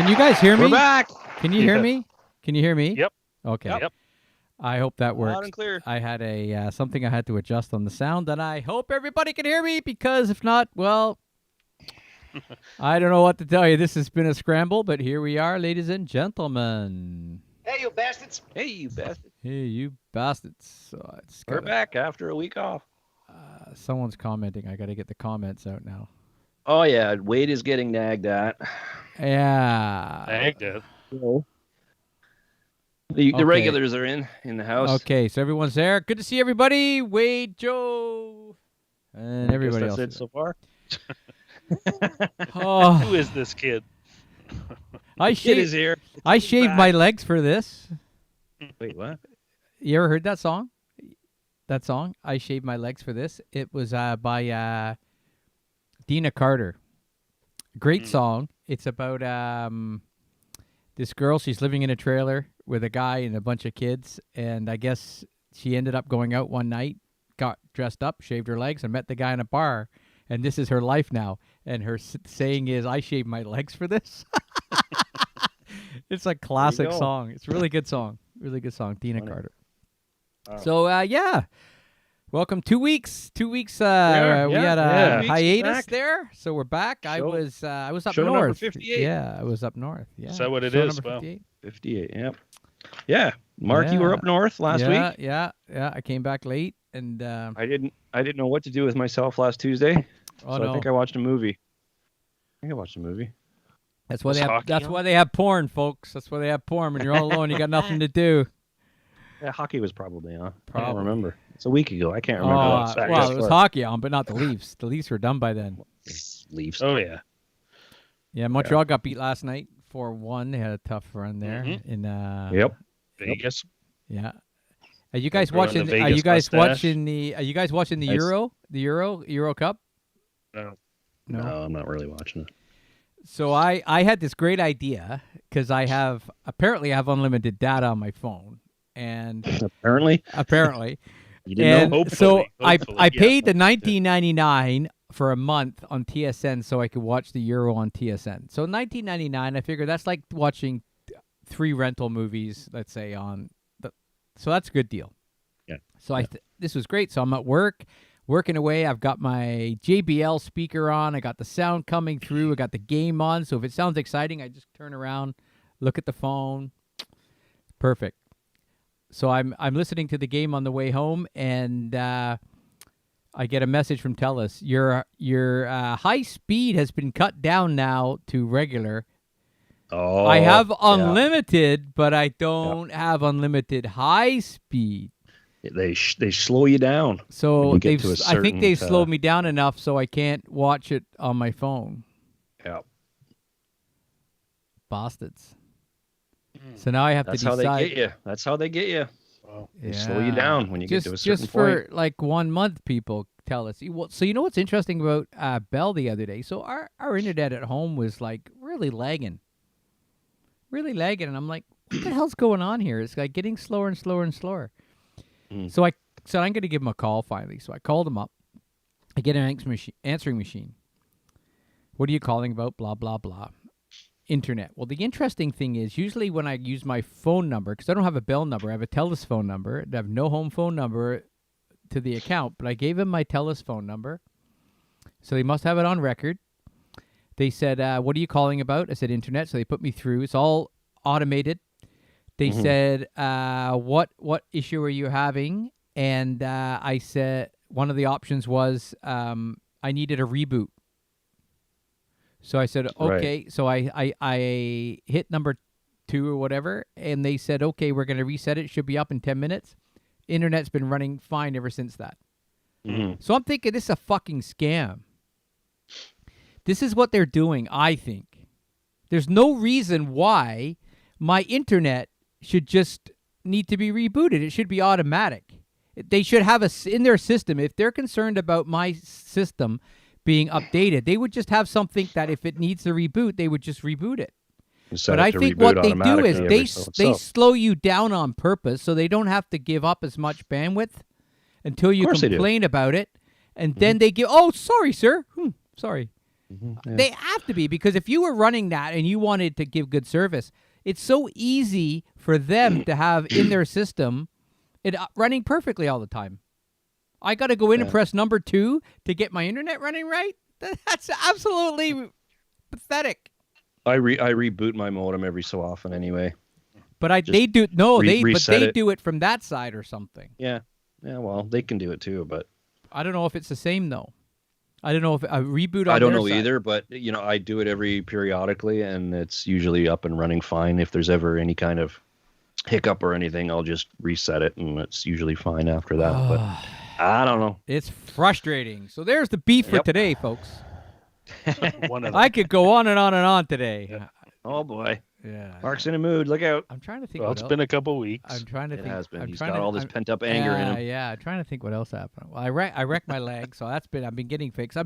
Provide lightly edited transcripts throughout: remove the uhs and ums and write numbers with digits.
Can you guys hear me? We're back. Can you hear me? Can you hear me? Yep. Okay. Yep. I hope that works. Loud and clear. I had a something I had to adjust on the sound, and I hope everybody can hear me, because if not, well, I don't know what to tell you. This has been a scramble, but here we are, ladies and gentlemen. Hey, you bastards. Hey, you bastards. Hey, you bastards. So We're back after a week off. Someone's commenting. I got to get the comments out now. Oh, yeah. Wade is getting nagged at. Yeah. Nagged it. The Okay. regulars are in the house. Okay, so everyone's there. Good to see everybody. Wade, Joe, and everybody else. That's it so far. Oh, Who is this kid? I Kid is shaved. here. I shaved my legs for this. Wait, what? You ever heard that song? That song, I shaved my legs for this. It was by Dina Carter. Great song. It's about this girl. She's living in a trailer with a guy and a bunch of kids, and I guess she ended up going out one night, got dressed up, shaved her legs, and met the guy in a bar. And this is her life now. And her saying is, "I shaved my legs for this." It's a classic go. song. It's a really good song. Really good song. Dina Funny. Carter. Oh. So yeah, welcome. 2 weeks. 2 weeks. We Yeah, had a yeah. 2 weeks hiatus back. there, so we're back. I Show- was up show number north. 58. Yeah, I was up north. Yeah. Is that what it Show is? number Wow. 58. 58, yep. Yeah. Mark, you were Yeah. up north last week. Yeah. I came back late, and I didn't know what to do with myself last Tuesday. oh so no, I think I watched a movie. that's why Was they have. hockey That's on? why they have porn, folks. That's why they have porn. When you're all alone, you got nothing to do. Yeah, hockey was probably on. I Probably. don't remember. It's a week ago. I can't remember. Oh, what well, it was hockey on, but not the Leafs. The Leafs were done by then. Leafs. Oh yeah. Yeah, Montreal got beat last night 4-1. They had a tough run there Mhm. in Yep. Vegas. Yeah. Are you guys Growing the watching? Are Vegas you guys mustache. watching the? Are you guys watching the Nice. Euro Cup? No. No, I'm not really watching it. So I had this great idea because I have unlimited data on my phone, and Apparently, apparently, you didn't know. and so Hopefully, I yeah. paid the $19.99 for a month on TSN so I could watch the Euro on TSN. So $19.99, I figure that's like watching 3 rental movies, let's say so that's a good deal. Yeah. So this was great. So I'm at work, working away. I've got my JBL speaker on. I got the sound coming through. I got the game on. So if it sounds exciting, I just turn around, look at the phone. Perfect. So I'm listening to the game on the way home, and I get a message from TELUS. Your high speed has been cut down now to regular. Oh, I have yeah. unlimited, but I don't have unlimited high speed. They slow you down. So When you get to a I think they've certain, slowed me down enough so I can't watch it on my phone. Yeah. Bastards. So now I have That's to how decide. they get you. That's how they get you. Wow. They slow you down when you get to a certain just point. for like 1 month, people tell us. So you know what's interesting about Bell the other day? So our internet at home was like really lagging, and I'm like, what the hell's going on here? It's like getting slower and slower and slower. Mm. So I said I'm going to give him a call finally. So I called him up. I get an answering machine. What are you calling about? Blah blah blah. Internet. Well, the interesting thing is usually when I use my phone number, because I don't have a Bell number, I have a TELUS phone number. I have no home phone number to the account, but I gave him my TELUS phone number. So they must have it on record. They said, what are you calling about? I said, internet. So they put me through. It's all automated. They said, what issue are you having? And I said, one of the options was I needed a reboot. So I said, okay. Right. So I hit number 2 or whatever, and they said, okay, we're going to reset it. It should be up in 10 minutes. Internet's been running fine ever since that. Mhm. So I'm thinking this is a fucking scam. This is what they're doing, I think. There's no reason why my internet should just need to be rebooted. It should be automatic. They should have in their system, if they're concerned about my system being updated, they would just have something that if it needs to reboot, they would just reboot it. Set But it I to think reboot what they do automatically is every so they so. slow you down on purpose so they don't have to give up as much bandwidth until you course they do. complain about it. And then they give, oh, sorry, sir. Sorry. Yeah. They have to be, because if you were running that and you wanted to give good service, it's so easy for them to have in their system it running perfectly all the time. I got to go in and press number 2 to get my internet running right? That's absolutely pathetic. I reboot my modem every so often anyway. But they do it. do it from that side or something. Yeah. Yeah, well, they can do it too, but I don't know if it's the same though. I don't know if a reboot on I don't their know side. either, but I do it every periodically and it's usually up and running fine. If there's ever any kind of hiccup or anything, I'll just reset it and it's usually fine after that. But I don't know. It's frustrating. So there's the beef for today, folks. One of them. I could go on and on and on today. Yeah. Oh boy. Yeah. Mark's in a mood. Look out. I'm trying to think. Well, it's been a couple weeks. I'm trying to It think. has been. I'm He's trying got all this pent-up anger in him. Yeah, I'm trying to think what else happened. Well, I wrecked my leg, so I've been getting fixed. I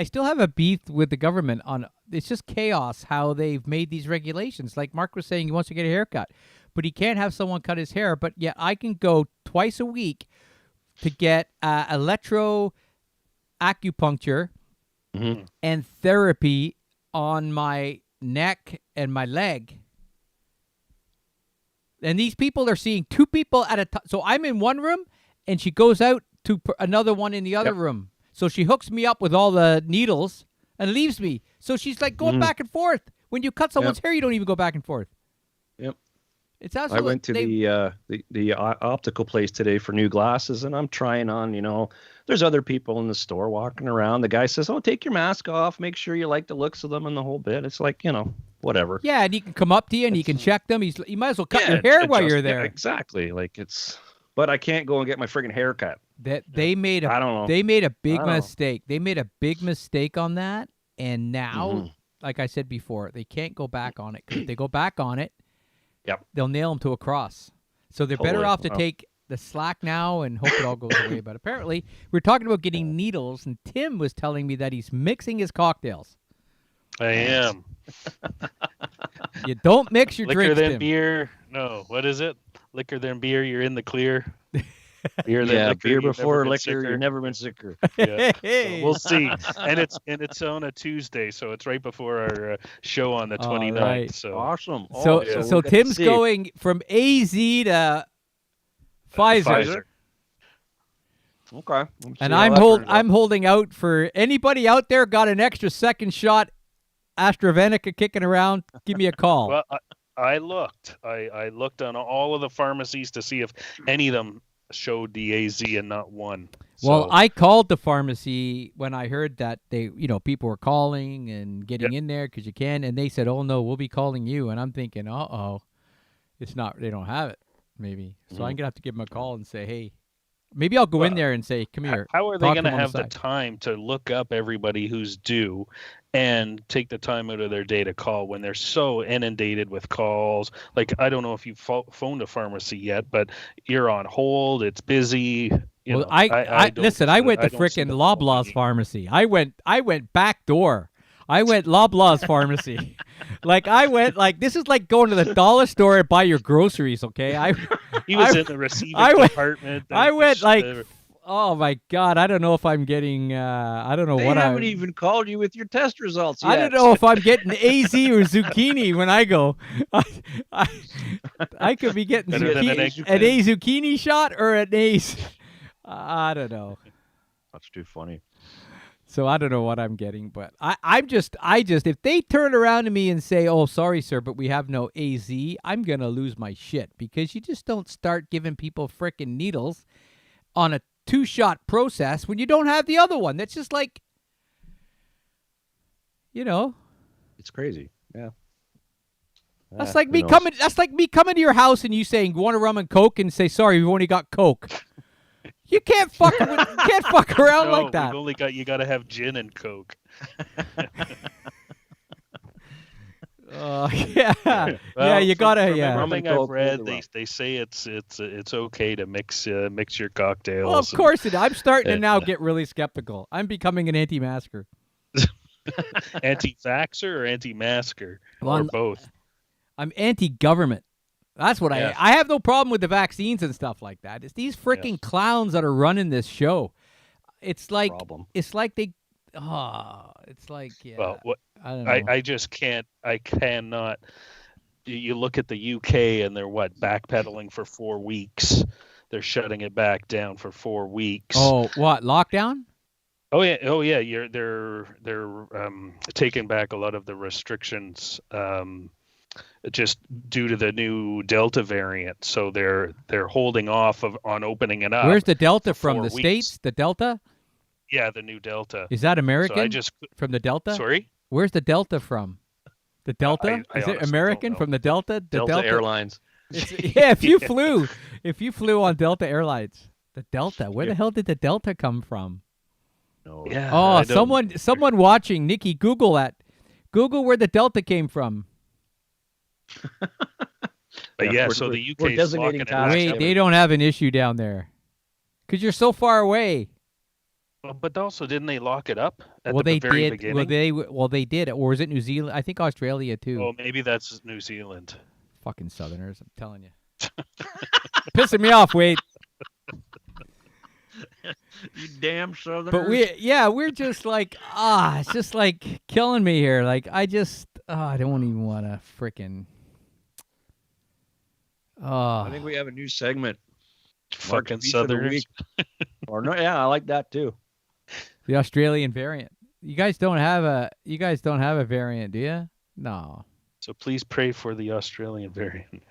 still have a beef with the government on. It's just chaos how they've made these regulations. Like Mark was saying, he wants to get a haircut, but he can't have someone cut his hair. But yet I can go twice a week to get electro acupuncture and therapy on my neck and my leg. And these people are seeing 2 people at a time. So I'm in one room, and she goes out to another one in the other room. So she hooks me up with all the needles and leaves me. So she's like going back and forth. When you cut someone's hair, you don't even go back and forth. Yep. It's absolutely. I went to the optical place today for new glasses, and I'm trying on. There's other people in the store walking around. The guy says, "Oh, take your mask off. Make sure you like the looks of them and the whole bit." It's like whatever. Yeah, and he can come up to you and he can check them. You might as well cut your hair while you're there. Yeah, exactly. Like but I can't go and get my friggin' hair cut. They made a. I don't know. They made a big mistake. They made a big mistake on that, and now, like I said before, they can't go back on it. 'Cause if they go back on it, they'll nail them to a cross. So they're better off to take the slack now and hope it all goes away. But apparently, we're talking about getting needles, and Tim was telling me that he's mixing his cocktails. I am. You don't mix your Liquor drinks, than Tim. beer. No, what is it? Liquor than beer, you're in the clear. Beer than liquor, beer you've before never been liquor. sicker. You've never been sicker. Yeah. Hey. So we'll see. And it's on a Tuesday, so it's right before our show on the 29th. right. So Awesome. So we'll get to Tim's see. going from AZ to Pfizer. Okay. And I'm holding out for anybody out there got an extra second shot AstraZeneca kicking around, give me a call. Well, I looked. I looked on all of the pharmacies to see if any of them showed the AZ and not one. Well, I called the pharmacy when I heard that people were calling and getting in there because you can, and they said, "Oh no, we'll be calling you." And I'm thinking, it's not. They don't have it, maybe. So I'm gonna have to give them a call and say, "Hey." Maybe I'll go in there and say, "Come here." How are they going to have the side. time to look up everybody who's due and take the time out of their day to call when they're so inundated with calls? Like, I don't know if you've phoned a pharmacy yet, but you're on hold. It's busy. I listen. I went to frickin' Loblaws pharmacy. I went back door. I went Loblaws pharmacy. This is like going to the dollar store and buy your groceries, okay? He was in the receiving department. Oh my God, I don't know if I'm getting, I don't know they what haven't even called you with your test results yet. I don't know if I'm getting AZ or zucchini when I go. I could be getting an A zucchini shot or an AZ. I don't know. That's too funny. So I don't know what I'm getting, but I just, if they turn around to me and say, "Oh, sorry, sir, but we have no AZ," I'm going to lose my shit because you just don't start giving people frickin' needles on a 2-shot process when you don't have the other one. That's just like, It's crazy. Yeah. That's like me coming. That's like me coming to your house and you saying, "You want a rum and Coke?" and say, "Sorry, we've only got Coke." You can't fuck around like that. You got to have gin and Coke. Yeah, Well, you gotta. From Yeah. everything I've read, they say it's okay to mix your cocktails. Well, of course it. I'm starting to now get really skeptical. I'm becoming an anti-masker. Anti-vaxxer or anti-masker, Well, or both. I'm anti-government. That's what I have no problem with the vaccines and stuff like that. It's these freaking clowns that are running this show. It's like Problem. it's like it's like, yeah, Well, what I don't know. I just can't. I cannot. You look at the UK and they're backpedaling for 4 weeks. They're shutting it back down for 4 weeks. Oh, what, lockdown? Oh yeah. They're taking back a lot of the restrictions, just due to the new Delta variant. So they're holding off on opening it up. Where's the Delta for from? 4 The weeks. States? The Delta? Yeah, the new Delta. Is that So American? I just From the Delta? sorry. Where's the Delta from? The Delta? I Is it honestly don't American know. from the Delta? The Delta Airlines. Yeah, if you flew on Delta Airlines, the Delta. Where the hell did the Delta come from? No. Yeah. Oh, I don't- someone watching, Nikki, Google that. Google where the Delta came from. But yeah, we're- so we're- the UK we're is designating locking it tasks. back. Wait, they don't have an issue down there. Because you're so far away. But also, didn't they lock it up at Well, the they very did. beginning? Well, they did. Or is it New Zealand? I think Australia, too. Oh, maybe that's New Zealand. Fucking Southerners, I'm telling you. Pissing me off, Wade. You damn Southerners. But we're just like, it's just like killing me here. Like, I don't even want to frickin'. I think we have a new segment. Fucking Beef of the Southerners. week. Or no, yeah, I like that too. The Australian variant. You guys don't have a variant, do you? No. So please pray for the Australian variant.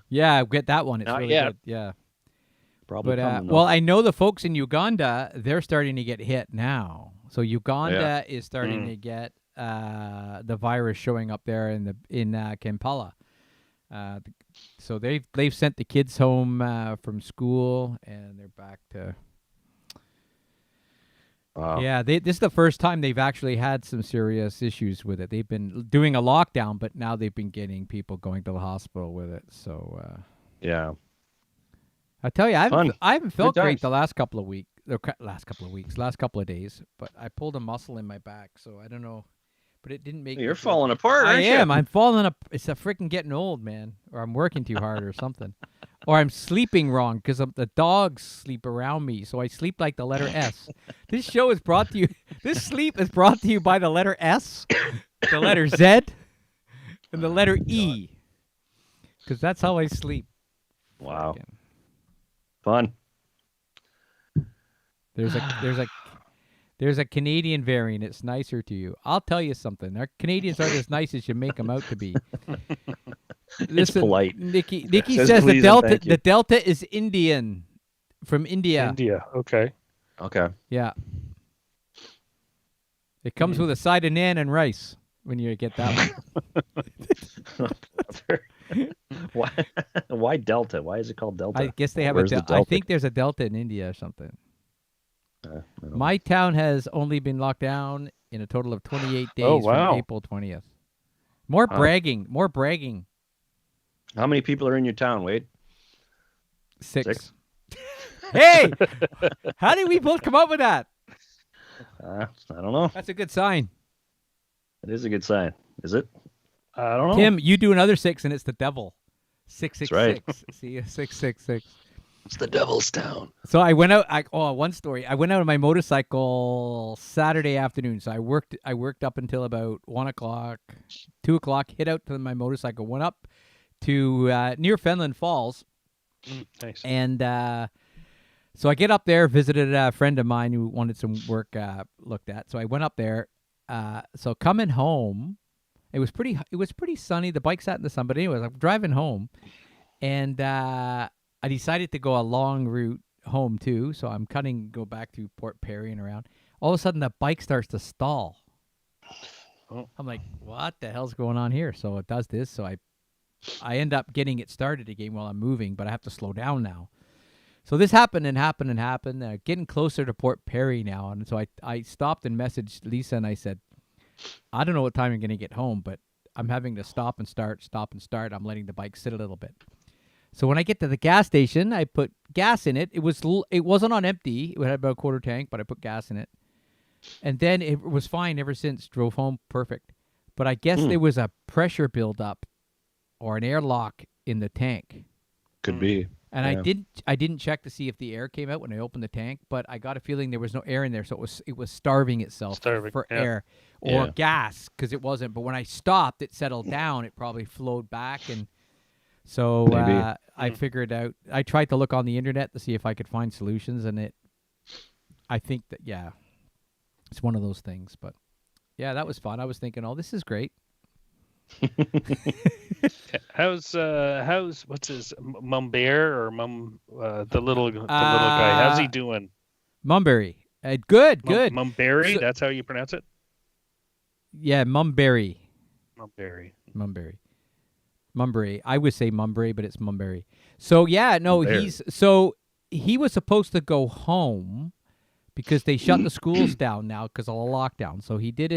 Yeah, get that one. It's Not really yet. good. Yeah. Probably But coming, though. well, I know the folks in Uganda, they're starting to get hit now. So Uganda is starting to get the virus showing up there in Kampala. So they've sent the kids home from school, and they're back to. Wow. Yeah, this is the first time they've actually had some serious issues with it. They've been doing a lockdown, but now they've been getting people going to the hospital with it. So Yeah. I tell you, Fun. I haven't felt Good great times. the last couple of last couple of days. But I pulled a muscle in my back, so I don't know. But it didn't make. You're me feel falling great. apart, I aren't you? am. I'm falling up. It's a freaking getting old, man. Or I'm working too hard, or something. Or I'm sleeping wrong because the dogs sleep around me, so I sleep like the letter S. This show is brought to you. This sleep is brought to you by the letter S, the letter Z, and the letter E. Because that's how I sleep. Wow. Frickin'. Fun. There's a Canadian variant. It's nicer to you. I'll tell you something. Our Canadians aren't as nice as you make them out to be. Listen, polite. Nikki Says says please and the thank you. Delta is Indian, from India. India. Okay. Okay. Yeah. It comes with a side of naan and rice when you get that one. Why Delta? Why is it called Delta? I guess they have Where's a the Delta. I Delta? think there's a Delta in India or something. I don't My town has only been locked down in a total of 28 days Oh, wow. from April 20th. More Wow. bragging. More bragging. How many people are in your town, Wade? 6. Hey! How did we both come up with that? I don't know. That's a good sign. It is a good sign. Is it? I don't know. Tim, you do another 6 and it's the devil. That's right. 666. See, 666. It's the devil's town. So I went out. One story. I went out on my motorcycle Saturday afternoon. So I worked up until about 1 o'clock, 2 o'clock. Hit out to my motorcycle. Went up to near Fenland Falls, Nice. and so I get up there. Visited a friend of mine who wanted some work looked at. So I went up there. So coming home, it was pretty sunny. The bike sat in the sun. But anyways, I'm driving home, and I decided to go a long route home too, so I'm go back through Port Perry and around. All of a sudden, the bike starts to stall. Oh. I'm like, what the hell's going on here? So it does this, so I end up getting it started again while I'm moving, but I have to slow down now. So this happened. Getting closer to Port Perry now, and so I stopped and messaged Lisa, and I said, I don't know what time I'm going to get home, but I'm having to stop and start. I'm letting the bike sit a little bit. So when I get to the gas station, I put gas in it. It wasn't on empty. It had about a quarter tank, but I put gas in it. And then it was fine ever since. Drove home perfect. But I guess there was a pressure buildup or an airlock in the tank. Could be. And Yeah. I didn't check to see if the air came out when I opened the tank, but I got a feeling there was no air in there, so it was starving itself for Yeah. air or Yeah. gas because it wasn't. But when I stopped, it settled down. It probably flowed back, and so Maybe. I figured out. I tried to look on the internet to see if I could find solutions, and I think that it's one of those things. But yeah, that was fun. I was thinking, oh, this is great. How's what's his Mumbear or the little guy? How's he doing? Mumberry, good. Mumberry, So- that's how you pronounce it. Yeah, Mumberry. Mumberry. I would say Mumberry, but it's Mumberry. So yeah, no, Mumberry. he was supposed to go home because they shut the schools down now because of the lockdown. So he did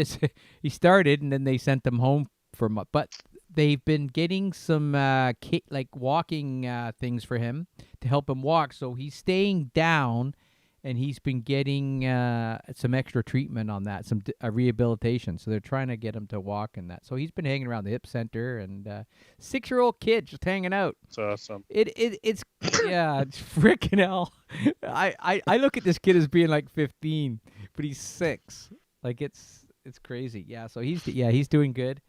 he started and then they sent him home for but they've been getting some like walking things for him to help him walk. So he's staying down. And he's been getting some extra treatment on that, some rehabilitation. So they're trying to get him to walk and that. So he's been hanging around the hip center and 6-year-old kid just hanging out. It's awesome. It's yeah, it's freaking hell. I look at this kid as being like 15, but he's 6. Like it's crazy. Yeah. So he's doing good,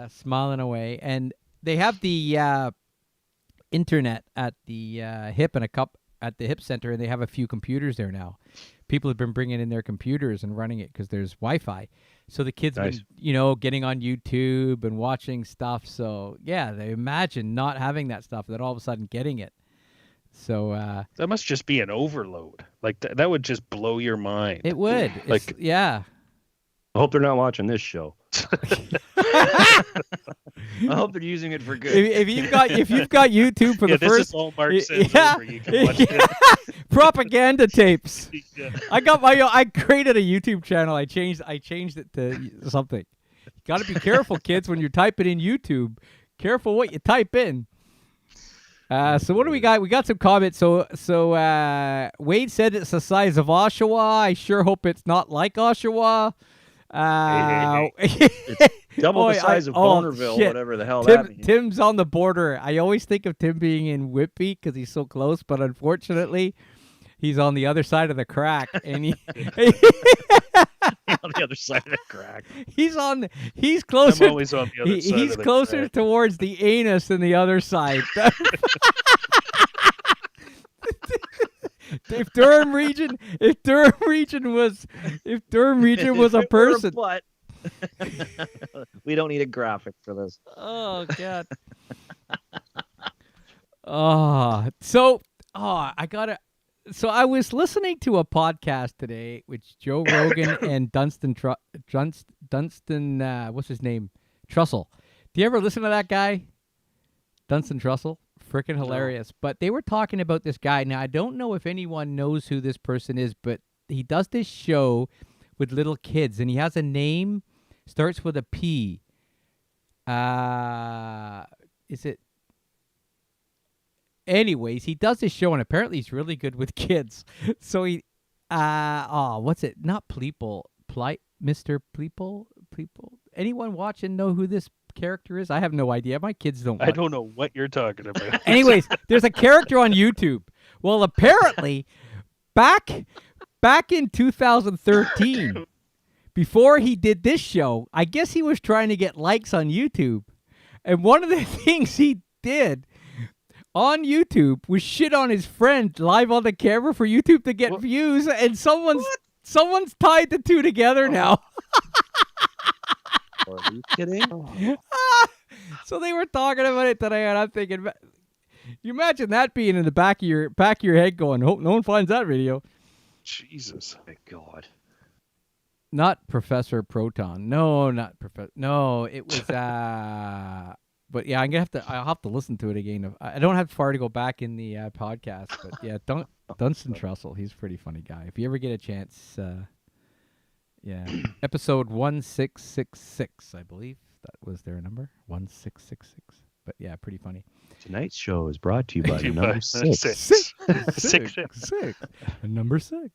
smiling away. And they have the internet at the hip and at the hip center, and they have a few computers there now. People have been bringing in their computers and running it because there's Wi-Fi. So the kids Nice. been, getting on YouTube and watching stuff. So yeah, they imagine not having that stuff, then all of a sudden getting it. So That must just be an overload. Like that would just blow your mind. it would. Like- yeah. I hope they're not watching this show. I hope they're using it for good. If you've got YouTube for Yeah, the this first is all Mark sends yeah. over. You can watch it. propaganda tapes. Yeah. I created a YouTube channel. I changed it to something. You got to be careful, kids, when you're typing in YouTube. Careful what you type in. So what do we got? We got some comments. So Wade said it's the size of Oshawa. I sure hope it's not like Oshawa. Double the size of Bonerville, shit. whatever the hell that means. Tim's on the border. I always think of Tim being in Whitby because he's so close, but unfortunately, he's on the other side of the crack, and On the other side of the crack. he's I'm closer. always on the other side. He's of the closer track. towards the anus than the other side. If Durham region was a person. But we don't need a graphic for this. Oh god. So I was listening to a podcast today, which Joe Rogan and Dunstan, what's his name, Trussell. Do you ever listen to that guy, Dunstan Trussell? Freaking hilarious. But they were talking about this guy. Now I don't know if anyone knows who this person is, but he does this show with little kids, and he has a name, starts with a P. Is it? Anyways, he does this show, and apparently he's really good with kids. So he, what's it? Not Pleeple, Mr. Pleeple. Anyone watching know who this character is? I have no idea. My kids don't. I don't know what you're talking about. Anyways, there's a character on YouTube. Well, apparently, back in 2013, before he did this show, I guess he was trying to get likes on YouTube. And one of the things he did on YouTube was shit on his friend live on the camera for YouTube to get views, and someone's tied the two together now. Are you kidding? So they were talking about it today, and I'm thinking, you imagine that being in the back of your head, going, "Hope no one finds that video." Jesus. My God. Not Professor Proton. No, not Professor. No, it was. But yeah, I'll have to listen to it again. I don't have far to go back in the podcast, but yeah, Dunstan Trussell. He's a pretty funny guy. If you ever get a chance, yeah, episode 1666, I believe that was their number, 1666. But yeah, pretty funny. Tonight's show is brought to you by number 6. Six. Number six.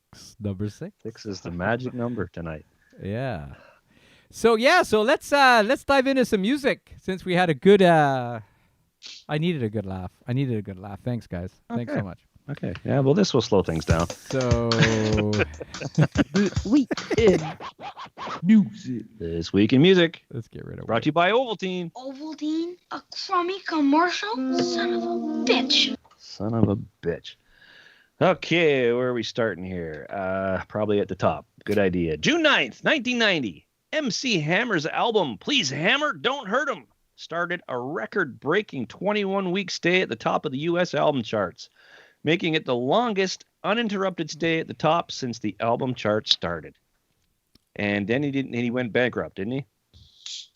6 is the magic number tonight. Yeah. So let's dive into some music since we had a good I needed a good laugh. Thanks, guys. Thanks so Okay. much. Okay. Yeah. Well, this will slow things down. So, This week in music. This week in music, let's get rid of brought to you by Ovaltine. Ovaltine? A crummy commercial? Son of a bitch. Son of a bitch. Okay, where are we starting here? Probably at the top. Good idea. June 9th, 1990. MC Hammer's album, Please Hammer, Don't Hurt 'Em, started a record-breaking 21-week stay at the top of the U.S. album charts, making it the longest uninterrupted stay at the top since the album chart started. And then he went bankrupt, didn't he?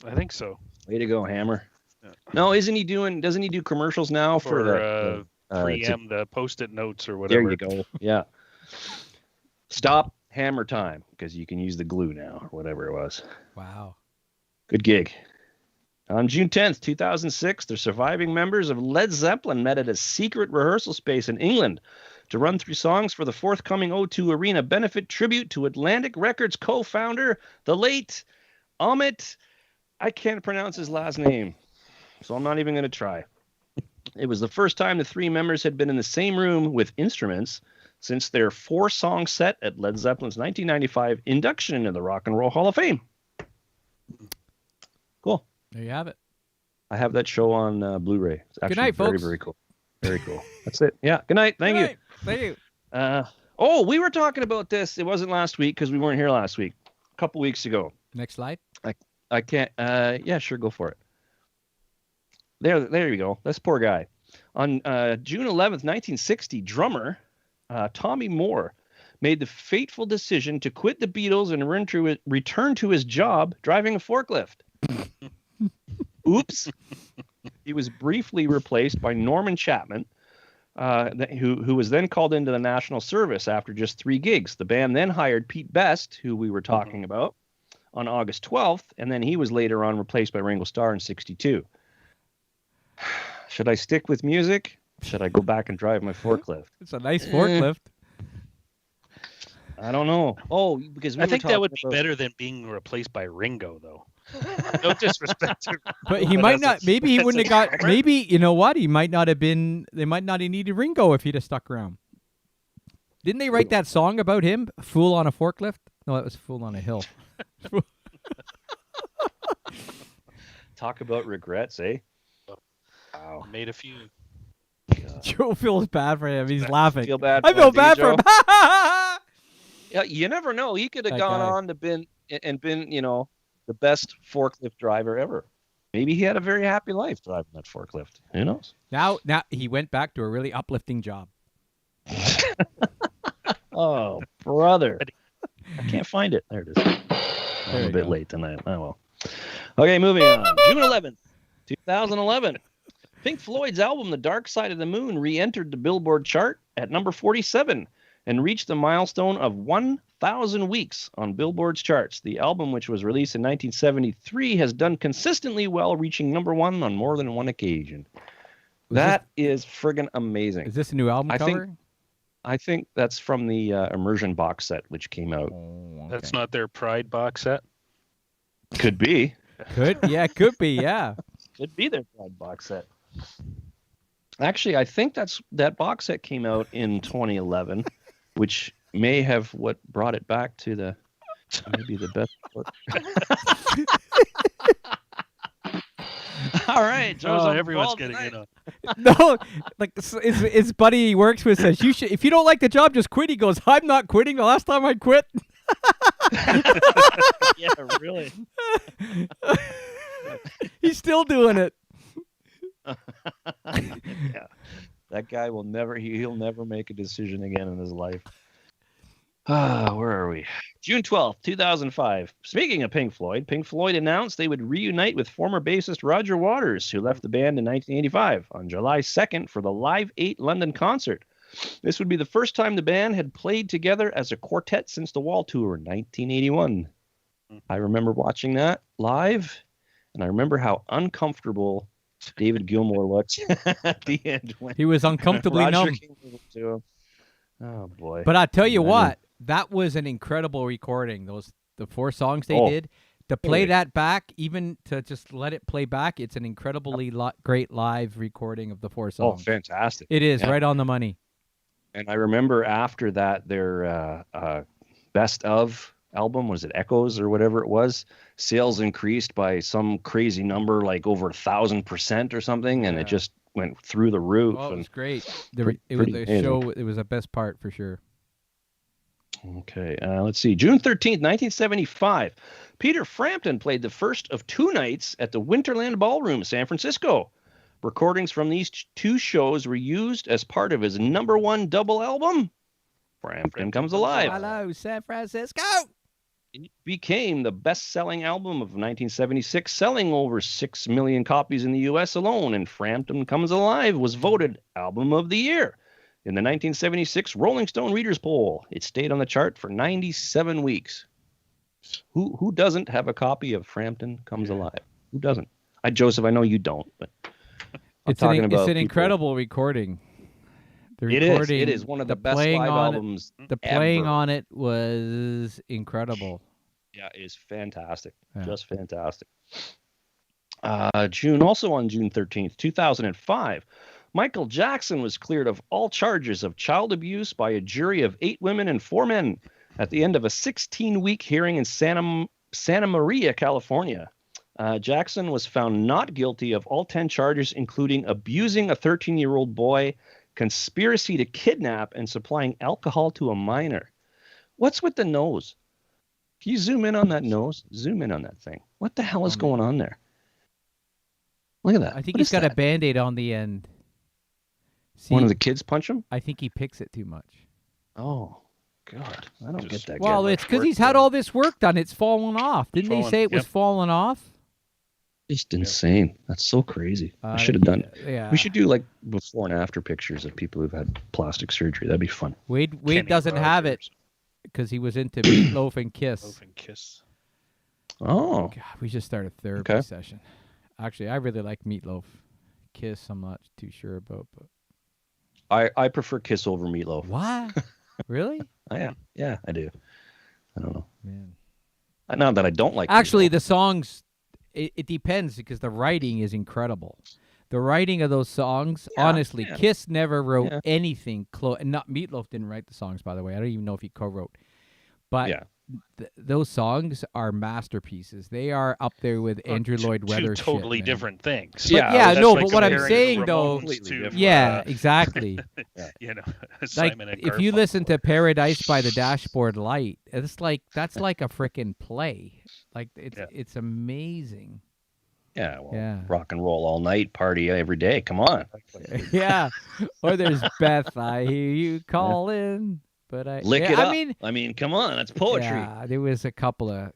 I think so. Way to go, Hammer. Yeah. No, doesn't he do commercials now for the 3M, the post-it notes or whatever. There you go. Yeah. Stop Hammer time, because you can use the glue now, or whatever it was. wow. Good gig. On June 10th, 2006, the surviving members of Led Zeppelin met at a secret rehearsal space in England to run through songs for the forthcoming O2 Arena benefit tribute to Atlantic Records co-founder, the late Amit. I can't pronounce his last name, so I'm not even going to try. It was the first time the three members had been in the same room with instruments since their 4-song set at Led Zeppelin's 1995 induction into the Rock and Roll Hall of Fame. Cool. There you have it. I have that show on Blu-ray. It's actually night, very, folks. very cool. Very cool. That's it. Yeah. Good night. Thank you. Thank you. Oh, we were talking about this. It wasn't last week because we weren't here last week. A couple weeks ago. Next slide. I can't. Yeah, sure. Go for it. There you go. This poor guy. On June 11th, 1960, drummer Tommy Moore made the fateful decision to quit the Beatles and return to his job driving a forklift. Oops. He was briefly replaced by Norman Chapman, who was then called into the national service after just 3 gigs. The band then hired Pete Best, who we were talking about, on August 12th, and then he was later on replaced by Ringo Starr in 62. Should I stick with music? Should I go back and drive my forklift? It's a nice forklift. I don't know. Oh, because I think that would be better than being replaced by Ringo, though. No disrespect to But he might not. Maybe he wouldn't have got. Maybe you know what? He might not have been. They might not have needed Ringo if he'd have stuck around. Didn't they write that song about him? "Fool on a Forklift"? No, that was "Fool on a Hill." Talk about regrets, eh? Wow. made a few. Joe feels bad for him. He's laughing. Feel bad. I for feel him, do you, bad for Joe? him. Yeah, you never know. He could have That gone guy. on to been the best forklift driver ever. Maybe he had a very happy life driving that forklift. Who knows? Now he went back to a really uplifting job. Oh, brother. I can't find it. There it is. I'm you a bit go. late tonight. Oh, well. Okay, moving on. June 11th, 2011. Pink Floyd's album, The Dark Side of the Moon, re-entered the Billboard chart at number 47 and reached the milestone of 1,000 weeks on Billboard's charts. The album, which was released in 1973, has done consistently well, reaching number 1 on more than one occasion. That is friggin' amazing. Is this a new album I think- cover? I think that's from the Immersion box set, which came out. Oh, That's not their Pride box set. Could be. Could could be, yeah. Could be their Pride box set. Actually, I think that box set came out in 2011, which may have what brought it back to maybe the best. All right, Joe's on the everyone's ball getting tonight. in on. No, like his buddy he works with says, "You should. If you don't like the job, just quit." He goes, "I'm not quitting. The last time I quit." Yeah, really. He's still doing it. Yeah, that guy will never. He'll never make a decision again in his life. Where are we? June 12th, 2005. Speaking of Pink Floyd announced they would reunite with former bassist Roger Waters, who left the band in 1985, on July 2nd for the Live 8 London concert. This would be the first time the band had played together as a quartet since the Wall Tour in 1981. I remember watching that live, and I remember how uncomfortable David Gilmour looked at the end when He was uncomfortably Roger numb. came over to him. Oh, boy. But I tell you Yeah, I what, that was an incredible recording. The 4 songs they Oh. did. to play that back, even to just let it play back, it's an incredibly great live recording of the 4 Oh, songs. fantastic. It is Yeah. right on the money. And I remember after that, their best of album, was it Echoes or whatever it was, sales increased by some crazy number, like over 1,000% or something, and Yeah. it just went through the roof. Oh, it and was great. pretty It was the amazing. show. It was the best part for sure. Okay, let's see. June 13th, 1975. Peter Frampton played the first of 2 nights at the Winterland Ballroom, San Francisco. Recordings from these 2 shows were used as part of his #1 double album, Frampton Comes Alive. Hello, San Francisco. It became the best-selling album of 1976, selling over 6 million copies in the U.S. alone, and Frampton Comes Alive was voted Album of the Year in the 1976 Rolling Stone Readers Poll. It stayed on the chart for 97 weeks. Who doesn't have a copy of Frampton Comes Alive? Who doesn't? Joseph, I know you don't, but I'm talking about it's an people. incredible recording. The It recording, is. It is one of the best playing live on albums The playing ever. on it was incredible. Yeah, it is fantastic. Yeah. Just fantastic. Also on June 13th, 2005, Michael Jackson was cleared of all charges of child abuse by a jury of 8 women and 4 men at the end of a 16-week hearing in Santa Maria, California. Jackson was found not guilty of all 10 charges, including abusing a 13-year-old boy, conspiracy to kidnap, and supplying alcohol to a minor. What's with the nose? Can you zoom in on that nose? Zoom in on that thing. What the hell is going on there? Look at that. I think What he's is got a that? Band-Aid on the end. See, One of the kids punch him? I think he picks it too much. Oh, God. I don't get Just- that. Well, guy. it's because he's had all this work done. It's fallen off. Didn't they say it was Yep. falling off? Just insane. That's so crazy. I should have done. Yeah. We should do like before and after pictures of people who've had plastic surgery. That'd be fun. Wade Kenny doesn't have it Rogers. because he was into Meatloaf and Kiss. Loaf and Kiss. Oh, God, we should start a therapy Okay. session. Actually, I really like Meatloaf. Kiss, I'm not too sure about. But I prefer Kiss over Meatloaf. what? Really? I am. Yeah, I do. I don't know. Man. Not that I don't like. Actually, Meatloaf. the songs, it depends because the writing is incredible. The writing of those songs, Yeah, honestly, yeah. Kiss never wrote Yeah. anything close. And not Meatloaf didn't write the songs, by the way. I don't even know if he co-wrote. But Yeah. those songs are masterpieces. They are up there with Andrew Lloyd Webber. Two totally shit, man. different things. Yeah, yeah, That's no, like but what I'm comparing saying, the though- Ramones Completely to, different. Yeah, exactly. you know, Like Simon and if you Garfunkel. listen to Paradise by the Dashboard Light, it's like that's like a freaking play. Like it's amazing. Yeah. Well, Yeah. rock and roll all night, party every day. Come on. Yeah. Or there's Beth, I hear you calling, but Lick yeah, it up. I mean, come on. That's poetry. yeah, there was a couple of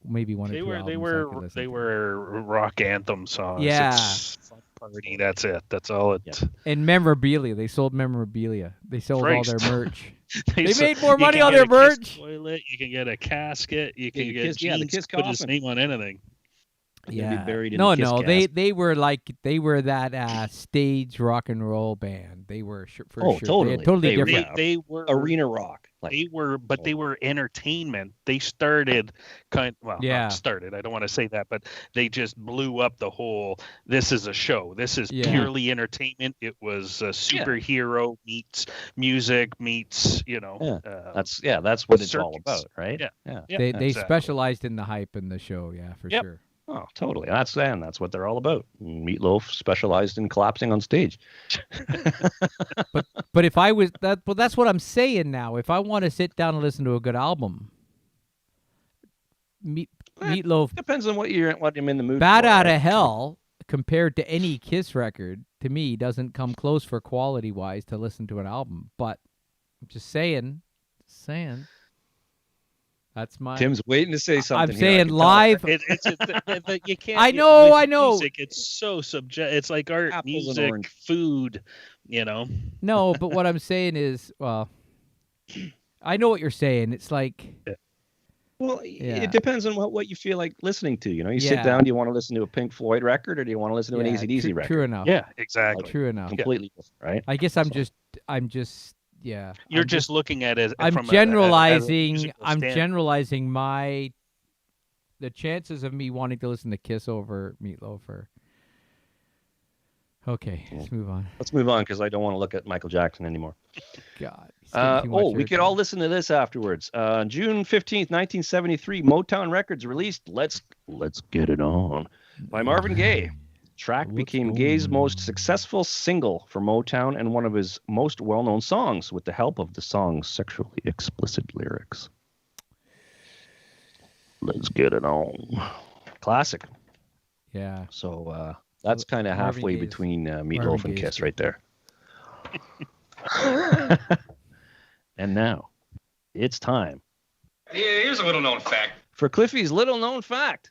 maybe one or They two were albums I could listen they to. were rock anthem songs. Yeah. It's fun party. That's it. That's all it. Yeah. And memorabilia. They sold memorabilia. They sold all Christ. their merch. They They so- made more you money can on get their a Kiss merch. Toilet. You can get a casket. You can the get Kiss- yeah, the jeans. Kiss Put his coffin. name on anything. Yeah. buried in No, the Kiss no. casket. They were that stage rock and roll band. They were for Oh, sure. totally. They had totally They were- different. Yeah. They were Arena rock. Like, They were, but they were entertainment. They started Yeah. not started. I don't want to say that, but they just blew up the whole. This is a show. This is Yeah. purely entertainment. It was a superhero meets music meets Yeah. Uh, that's what it's all circus. about, right? Yeah. Yeah. yeah, They exactly. specialized in the hype and the show. Yeah, for Yep. sure. Oh, totally. That's what they're all about. Meatloaf specialized in collapsing on stage. But if I was that, well, that's what I'm saying now. If I want to sit down and listen to a good album, Meatloaf, Depends on what I'm in the mood Bad for. Out of Hell, compared to any Kiss record, to me doesn't come close for quality wise to listen to an album. But I'm just saying. That's my. Tim's waiting to say something. I'm here, I saying can tell. live. You can't. I know, with I know. Music, it's so subject. It's like art, Apples and music, orange. food. You know. No, but what I'm saying is, well, I know what you're saying. It's like, Well, Yeah. it depends on what you feel like listening to. You know, you Yeah. sit down. Do you want to listen to a Pink Floyd record, or do you want to listen to an yeah, AC/DC true, record? true enough. Yeah, exactly. True enough. Completely different, right? I guess I'm just, yeah. You're I'm just looking at it. I'm from generalizing. musical I'm standpoint. generalizing my the chances of me wanting to listen to Kiss over Meatloaf are. Okay, let's move on. Let's move on because I don't want to look at Michael Jackson anymore. God. he's getting too much We could all listen to this afterwards. June 15th, 1973, Motown Records released Let's Get It On by Marvin Gaye. Track became Gaye's most successful single for Motown and one of his most well-known songs with the help of the song's sexually explicit lyrics. Let's Get It On. Classic. Yeah. So that's kind of Marvin halfway Gaye's- between Marvin Meatloaf and Gaye's Kiss good. right there. And now, it's time Here's a little known fact. for Cliffy's little known fact.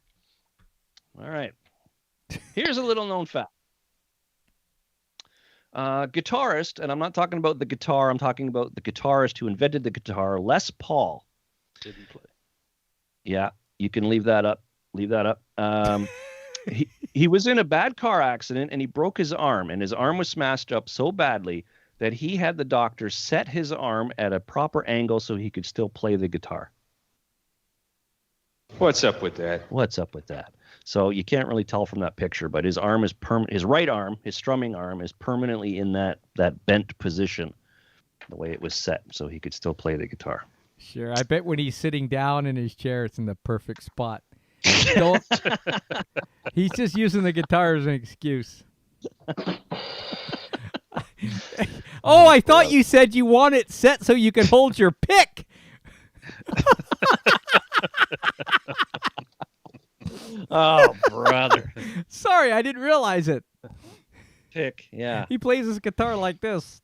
All right. Here's a little known fact. Guitarist, and I'm not talking about the guitar, I'm talking about the guitarist who invented the guitar, Les Paul. Didn't play. Yeah, you can leave that up. Leave that up. He was in a bad car accident and he broke his arm, and his arm was smashed up so badly that he had the doctor set his arm at a proper angle so he could still play the guitar. What's up with that? What's up with that? So you can't really tell from that picture, but his arm is his right arm, his strumming arm is permanently in that bent position, the way it was set, so he could still play the guitar. Sure. I bet when he's sitting down in his chair, it's in the perfect spot. Don't- He's just using the guitar as an excuse. Oh, I thought you said you want it set so you can hold your pick. Oh, brother. Sorry, I didn't realize it. Pick, yeah. He plays his guitar like this.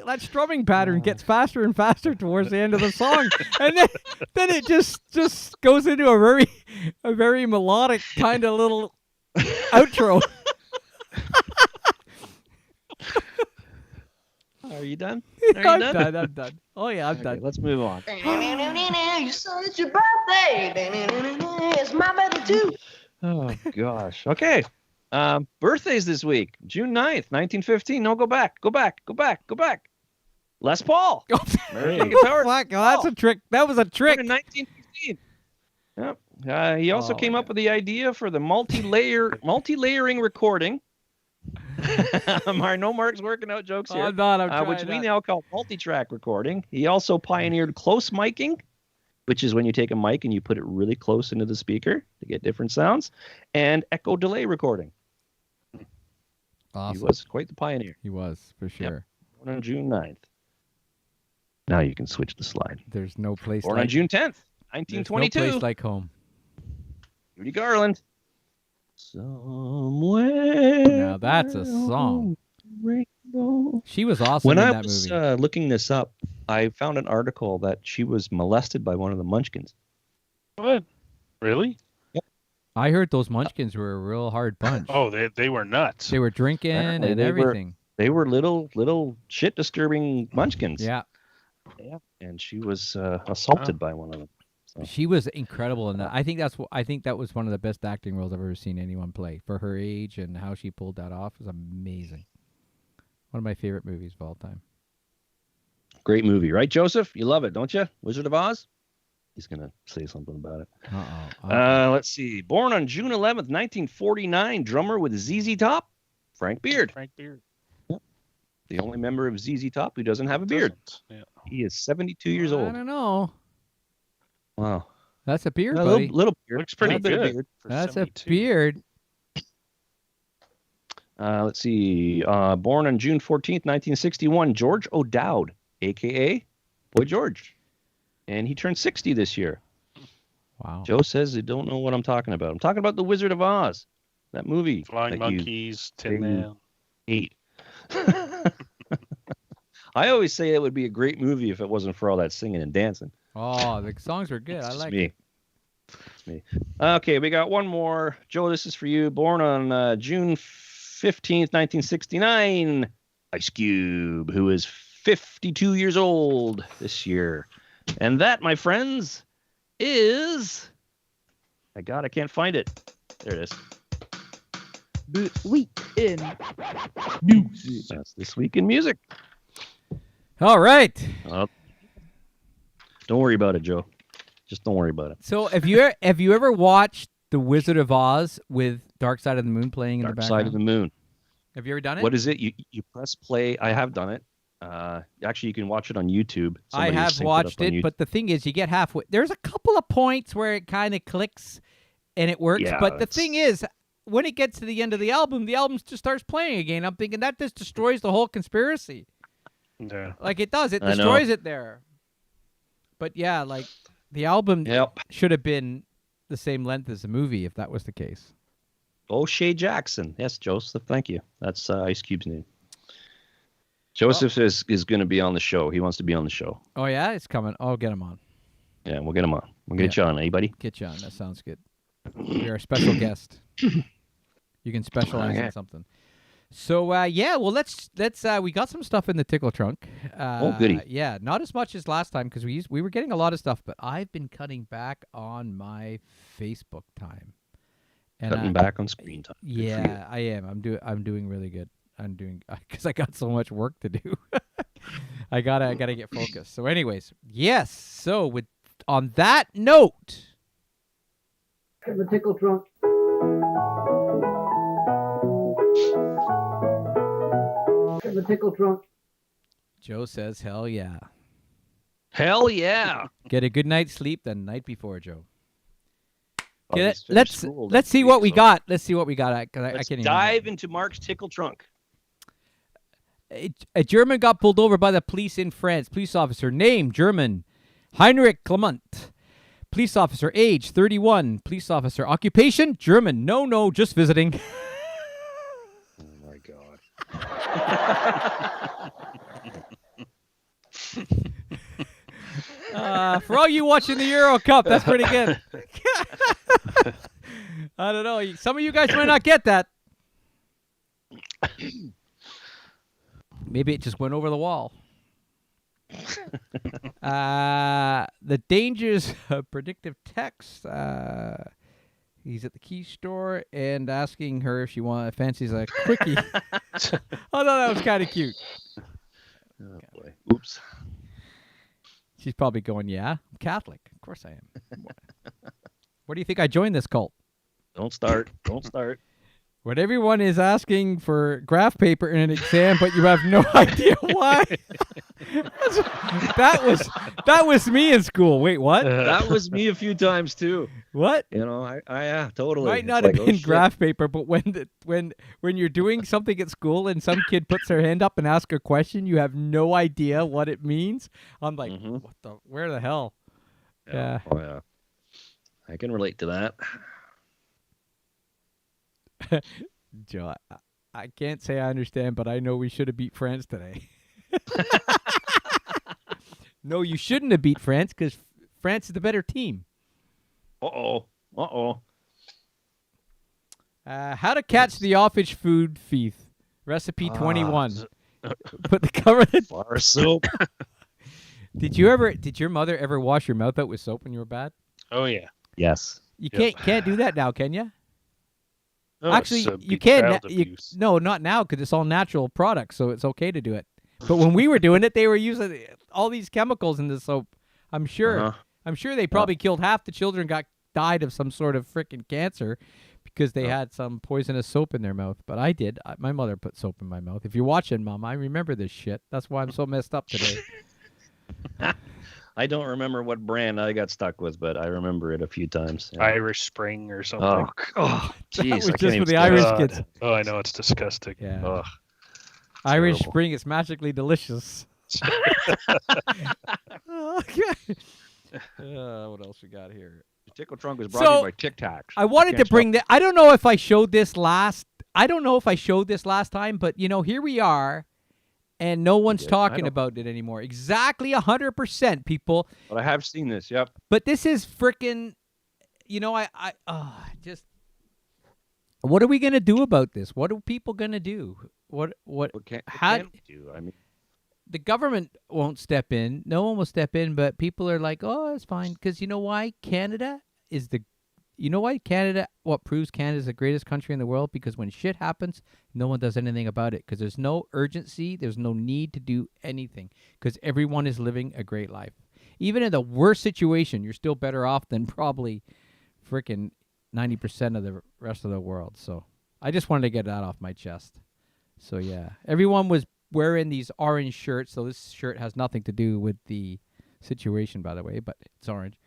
That strumming pattern gets faster and faster towards the end of the song, and then it just goes into a very melodic kind of little outro. Are you done? I'm done. Oh yeah, I'm Okay, done. let's move on. So it's your birthday. It's my birthday too. Oh, gosh. Okay. Birthdays this week. June 9th, 1915. No, go back. Les Paul. American guitarist. Fuck, oh, that's a trick. That was a trick. Born in 1915. Yep. He also came up with the idea for the multi-layering recording. No Mark's working out jokes here. I'm not. I'm trying which we not. now call multi-track recording. He also pioneered close miking, which is when you take a mic and you put it really close into the speaker to get different sounds, and echo delay recording. Awesome. He was quite the pioneer. He was, for sure. Born on June 9th. Now you can switch the slide. There's no place Born like on June 10th, there's 1922. no place like home. Judy Garland. Somewhere. Now that's a song. Rainbow. She was awesome When in I that was movie. looking this up, I found an article that she was molested by one of the Munchkins. What? Really? I heard those Munchkins were a real hard bunch. Oh, they were nuts. They were drinking Apparently and they were- everything. They were little shit disturbing Munchkins. Yeah. And she was assaulted by one of them. She was incredible in that. I think that was one of the best acting roles I've ever seen anyone play for her age, and how she pulled that off was amazing. One of my favorite movies of all time. Great movie, right, Joseph? You love it, don't you? Wizard of Oz? He's going to say something about it. Uh-oh. Let's see. Born on June 11th, 1949, drummer with ZZ Top, Frank Beard. Frank Beard. The only member of ZZ Top who doesn't have a beard. Yeah. He is 72 years I old. don't know. Wow. That's a beard, A buddy. little beard. Looks pretty A little bit of good. beard. for That's 72. a beard. Let's see. Born on June 14th, 1961, George O'Dowd, a.k.a. Boy George. And he turned 60 this year. Wow. Joe says they don't know what I'm talking about. I'm talking about The Wizard of Oz, that movie. Flying that you Monkeys, Tin they- Man. hate. I always say it would be a great movie if it wasn't for all that singing and dancing. Oh, the songs are good. I It's like me. it. It's me. Okay, we got one more. Joe, this is for you. Born on June 15th, 1969, Ice Cube, who is 52 years old this year. And that, my friends, is... I can't find it. There it is. The week in music. That's This Week in Music. All right. Don't worry about it, Joe. Just don't worry about it. So have you ever watched The Wizard of Oz with Dark Side of the Moon playing in the Dark background? Side of the Moon. Have you ever done it? What is it? You press play. I have done it. Actually, you can watch it on YouTube. I Somebody have synced watched up on it, YouTube. but the thing is, you get halfway. There's a couple of points where it kind of clicks and it works. Yeah, But the thing is, when it gets to the end of the album just starts playing again. I'm thinking that just destroys the whole conspiracy. Yeah. Like it does. It I know. destroys it there. But yeah, like the album Yep. should have been the same length as the movie if that was the case. O'Shea Jackson. Yes, Joseph. Thank you. That's Ice Cube's name. Joseph is going to be on the show. He wants to be on the show. Oh yeah, it's coming. I'll get him on. Yeah, we'll get him on. We'll get you on. Anybody? Get you on. That sounds good. You're a special guest. You can specialize in Okay. something. So yeah, well let's we got some stuff in the tickle trunk. Oh, goody. Yeah, not as much as last time because we were getting a lot of stuff, but I've been cutting back on my Facebook time. And Cutting back on screen time. Good for you. yeah, I am. I'm doing really good. I'm doing because I got so much work to do. I gotta get focused. So, anyways, yes. So with on that note, In the tickle trunk. In the tickle trunk. Joe says, "Hell yeah, Hell yeah. get a good night's sleep the night before, Joe." Well, Okay, he's finished let's school let's this see week, what we so got. Let's see what we got. I Let's can't even dive into Mark's tickle trunk. A German got pulled over by the police in France. Police officer name German Heinrich Clement. Police officer age 31. Police officer occupation German. No, just visiting. Oh my God. For all you watching the Euro Cup, that's pretty good. I don't know. Some of you guys might not get that. Maybe it just went over the wall. The dangers of predictive text. He's at the key store and asking her if she fancies a quickie. Oh, no, that was kind of cute. Oh boy. Oops. She's probably going, yeah, I'm Catholic. Of course I am. Where do you think I joined this cult? Don't start. Don't start. When everyone is asking for graph paper in an exam, but you have no idea why. that was me in school. Wait, what? That was me a few times too. What? You know, I yeah, totally. Might It's not like, have oh, been shit. graph paper, but when you're doing something at school and some kid puts their hand up and asks a question, you have no idea what it means. I'm like, Mhm. where the hell? Yeah. Oh yeah. I can relate to that. Joe, I can't say I understand, but I know we should have beat France today. No, you shouldn't have beat France because France is the better team. Uh-oh. Uh-oh. How to catch the offish food thief. Recipe 21. s- Put the cover. Bar soap. Did your mother ever wash your mouth out with soap when you were bad? Oh yeah. Yes. You Yep. can't do that now, can you? No, Actually, it's, you can. child abuse. No, not now because it's all natural products, so it's okay to do it. But when we were doing it, they were using all these chemicals in the soap. I'm sure. Uh-huh. I'm sure they probably killed half the children. Died of some sort of freaking cancer because they had some poisonous soap in their mouth. But I did. My mother put soap in my mouth. If you're watching, Mom, I remember this shit. That's why I'm so messed up today. I don't remember what brand I got stuck with, but I remember it a few times. Yeah. Irish Spring or something. Oh, jeez. was I just can't for even the say Irish that. kids. Oh, I know, it's disgusting. Yeah. Ugh. Irish terrible. Spring is magically delicious. Okay. What else we got here? The Tickle Trunk was brought So, to you by Tic Tacs. I wanted to bring that. I don't know if I showed this last. I don't know if I showed this last time, but here we are, and no one's did. I talking don't- about it anymore. Exactly 100%, people. But I have seen this. Yep. But this is freaking. Just. What are we gonna do about this? What are people gonna do? What? What can How- we do? I mean, The government won't step in. No one will step in, but people are like, "Oh, it's fine," because you know why? Canada is the. You know why Canada? What proves Canada is the greatest country in the world? Because when shit happens, no one does anything about it. Because there's no urgency. There's no need to do anything. Because everyone is living a great life. even in the worst situation, you're still better off than probably freaking 90% of the rest of the world. So I just wanted to get that off my chest. So yeah, everyone was wearing these orange shirts. So this shirt has nothing to do with the situation, by the way, but it's orange.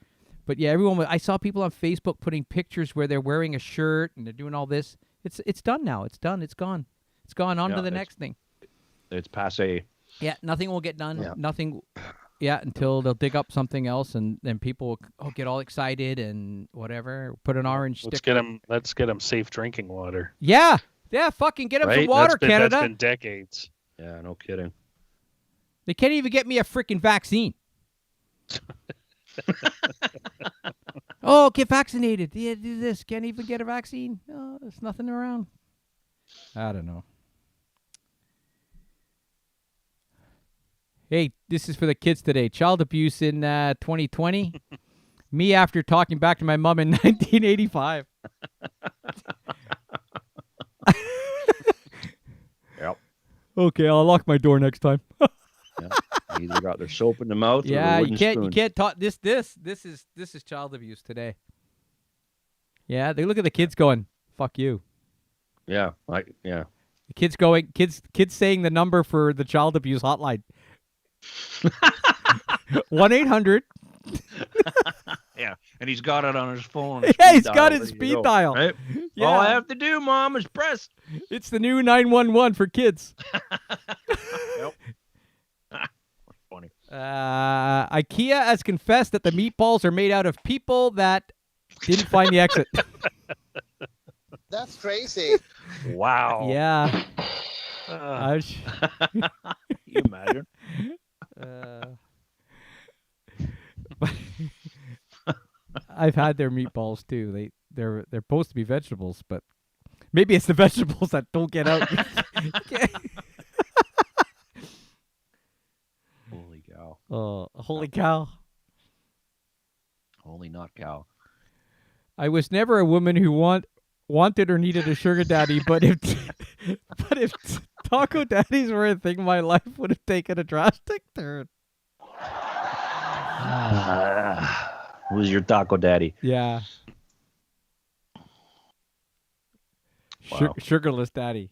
But yeah, I saw people on Facebook putting pictures where they're wearing a shirt and they're doing all this. It's done now. It's done. It's gone. It's gone on to the next thing. It's passe. Yeah, nothing will get done. Yeah. Nothing. Yeah, until they'll dig up something else, and then people will get all excited and whatever. Put an orange sticker. Let's get them safe drinking water. Yeah, fucking get them some Right? water, Canada. That's been decades. Yeah, no kidding. They can't even get me a freaking vaccine. Oh, get vaccinated. Yeah, do this. Can't even get a vaccine. Oh, there's nothing around. I don't know. Hey, this is for the kids today. Child abuse in 2020. Me after talking back to my mom in 1985. Yep. Okay, I'll lock my door next time. Yeah. They either got their soap in the mouth or Yeah, the you wooden spoon. can't talk this is child abuse today. Yeah, they look at the kids going, "Fuck you." Yeah, The kids saying the number for the child abuse hotline. 1-800. Yeah, and he's got it on his phone. Yeah, he's got his speed dial. Right? Yeah. All I have to do, Mom, is press. It's the new 911 for kids. Yep. Funny. IKEA has confessed that the meatballs are made out of people that didn't find the exit. That's crazy. Wow. Yeah. You imagine? I've had their meatballs too. They're supposed to be vegetables, but maybe it's the vegetables that don't get out. Holy cow. Oh, holy cow. Holy not cow. I was never a woman who wanted or needed a sugar daddy, but if taco daddies were a thing, my life would have taken a drastic turn. Who's your taco daddy? Yeah. Wow. Sugarless daddy.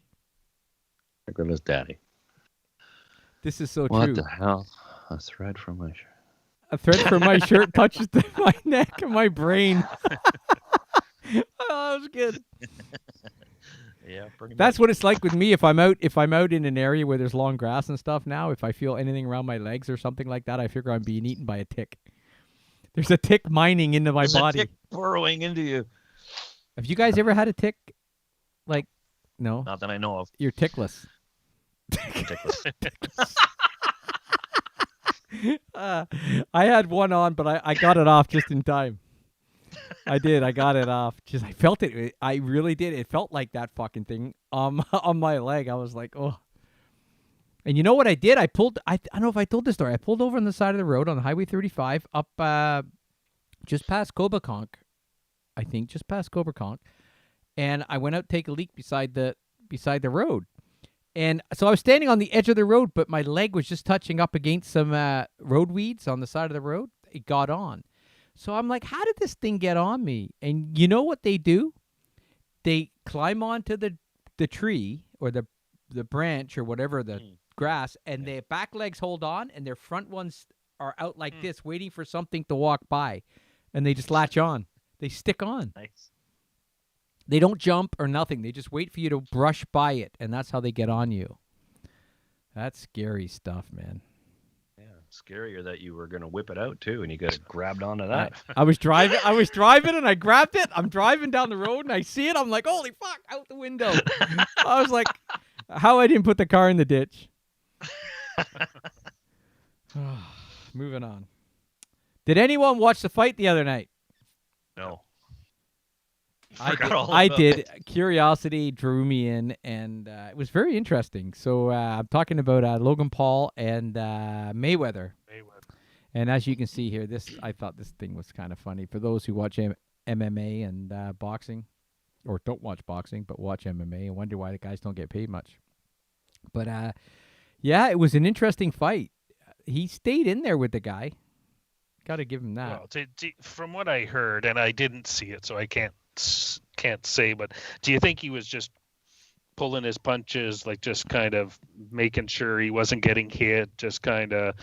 Sugarless daddy. This is so What true. the hell? A thread from my shirt. A thread from my shirt touches my neck and my brain. Oh, that was good. Yeah, pretty That's much. what it's like with me if I'm out in an area where there's long grass and stuff now. If I feel anything around my legs or something like that, I figure I'm being eaten by a tick. There's a tick mining into my There's body. a tick burrowing into you. Have you guys ever had a tick? Like, no, Not that I know of. you're tickless. Tickless. I had one on, but I got it off just in time. I did. I got it off. Just I felt it. I really did. It felt like that fucking thing on my leg. I was like, oh. And you know what I did? I don't know if I told this story. I pulled over on the side of the road on Highway 35 up just past Cobeconk, I think, just past Cobeconk. And I went out to take a leak beside the road. And so I was standing on the edge of the road, but my leg was just touching up against some road weeds on the side of the road. It got on. So I'm like, how did this thing get on me? And you know what they do? They climb onto the tree or the branch or whatever, the grass, and their back legs hold on and their front ones are out like this, waiting for something to walk by. And they just latch on. They stick on. Nice. They don't jump or nothing. They just wait for you to brush by it, and that's how they get on you. That's scary stuff, man. Yeah, scarier that you were gonna whip it out too, and you got grabbed onto that. I was driving and I grabbed it. I'm driving down the road and I see it. I'm like, holy fuck, out the window. I was like, how I didn't put the car in the ditch. Moving on. Did anyone watch the fight the other night? No. I did. Curiosity drew me in, and it was very interesting. So I'm talking about Logan Paul and Mayweather. And as you can see here, I thought this thing was kind of funny. For those who watch MMA and boxing, or don't watch boxing, but watch MMA and wonder why the guys don't get paid much. But, yeah, it was an interesting fight. He stayed in there with the guy. Got to give him that. Well, from what I heard, and I didn't see it, so I can't say. But do you think he was just pulling his punches, like just kind of making sure he wasn't getting hit, just kind of?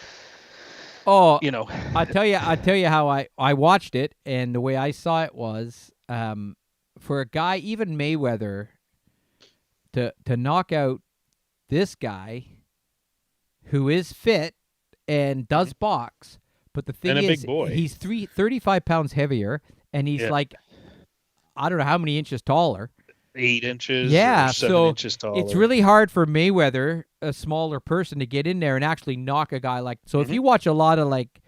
Oh, You know, I tell you how I watched it, and the way I saw it was, for a guy, even Mayweather, to knock out this guy, who is fit and does box, but the thing And a is, big boy. he's 35 pounds heavier, and he's like, I don't know how many inches taller. 8 inches, Yeah, or 7 so inches taller. it's really hard for Mayweather, a smaller person, to get in there and actually knock a guy like. So if you watch a lot of like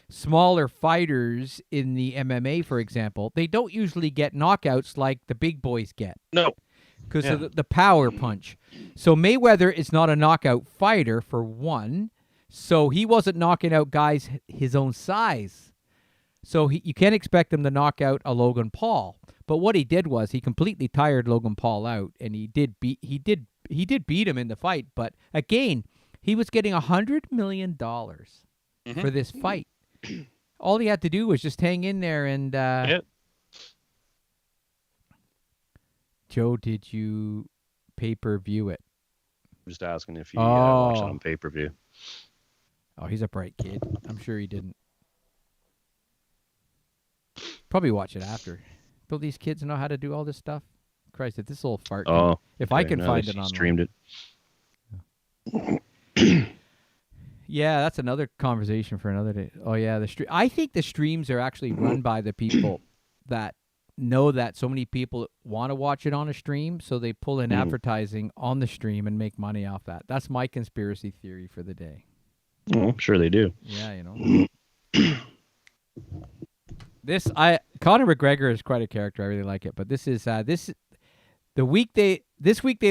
smaller fighters in the MMA, for example, they don't usually get knockouts like the big boys get. No. Because of the power punch. So Mayweather is not a knockout fighter, for one. So he wasn't knocking out guys his own size. So you can't expect him to knock out a Logan Paul. But what he did was he completely tired Logan Paul out, and he did beat him in the fight. But again, he was getting $100 million for this fight. All he had to do was just hang in there and. Joe, did you pay-per-view it? Just asking if you watched it on pay-per-view. Oh, he's a bright kid. I'm sure he didn't. Probably watch it after. Don't these kids know how to do all this stuff? Christ, if this little fart. If I can find it online. Streamed it. Yeah, that's another conversation for another day. Oh yeah, I think the streams are actually run by the people that know that so many people want to watch it on a stream, so they pull in advertising on the stream and make money off that. That's my conspiracy theory for the day. Oh, I'm sure they do. Yeah, you know. Conor McGregor is quite a character. I really like it, but this week they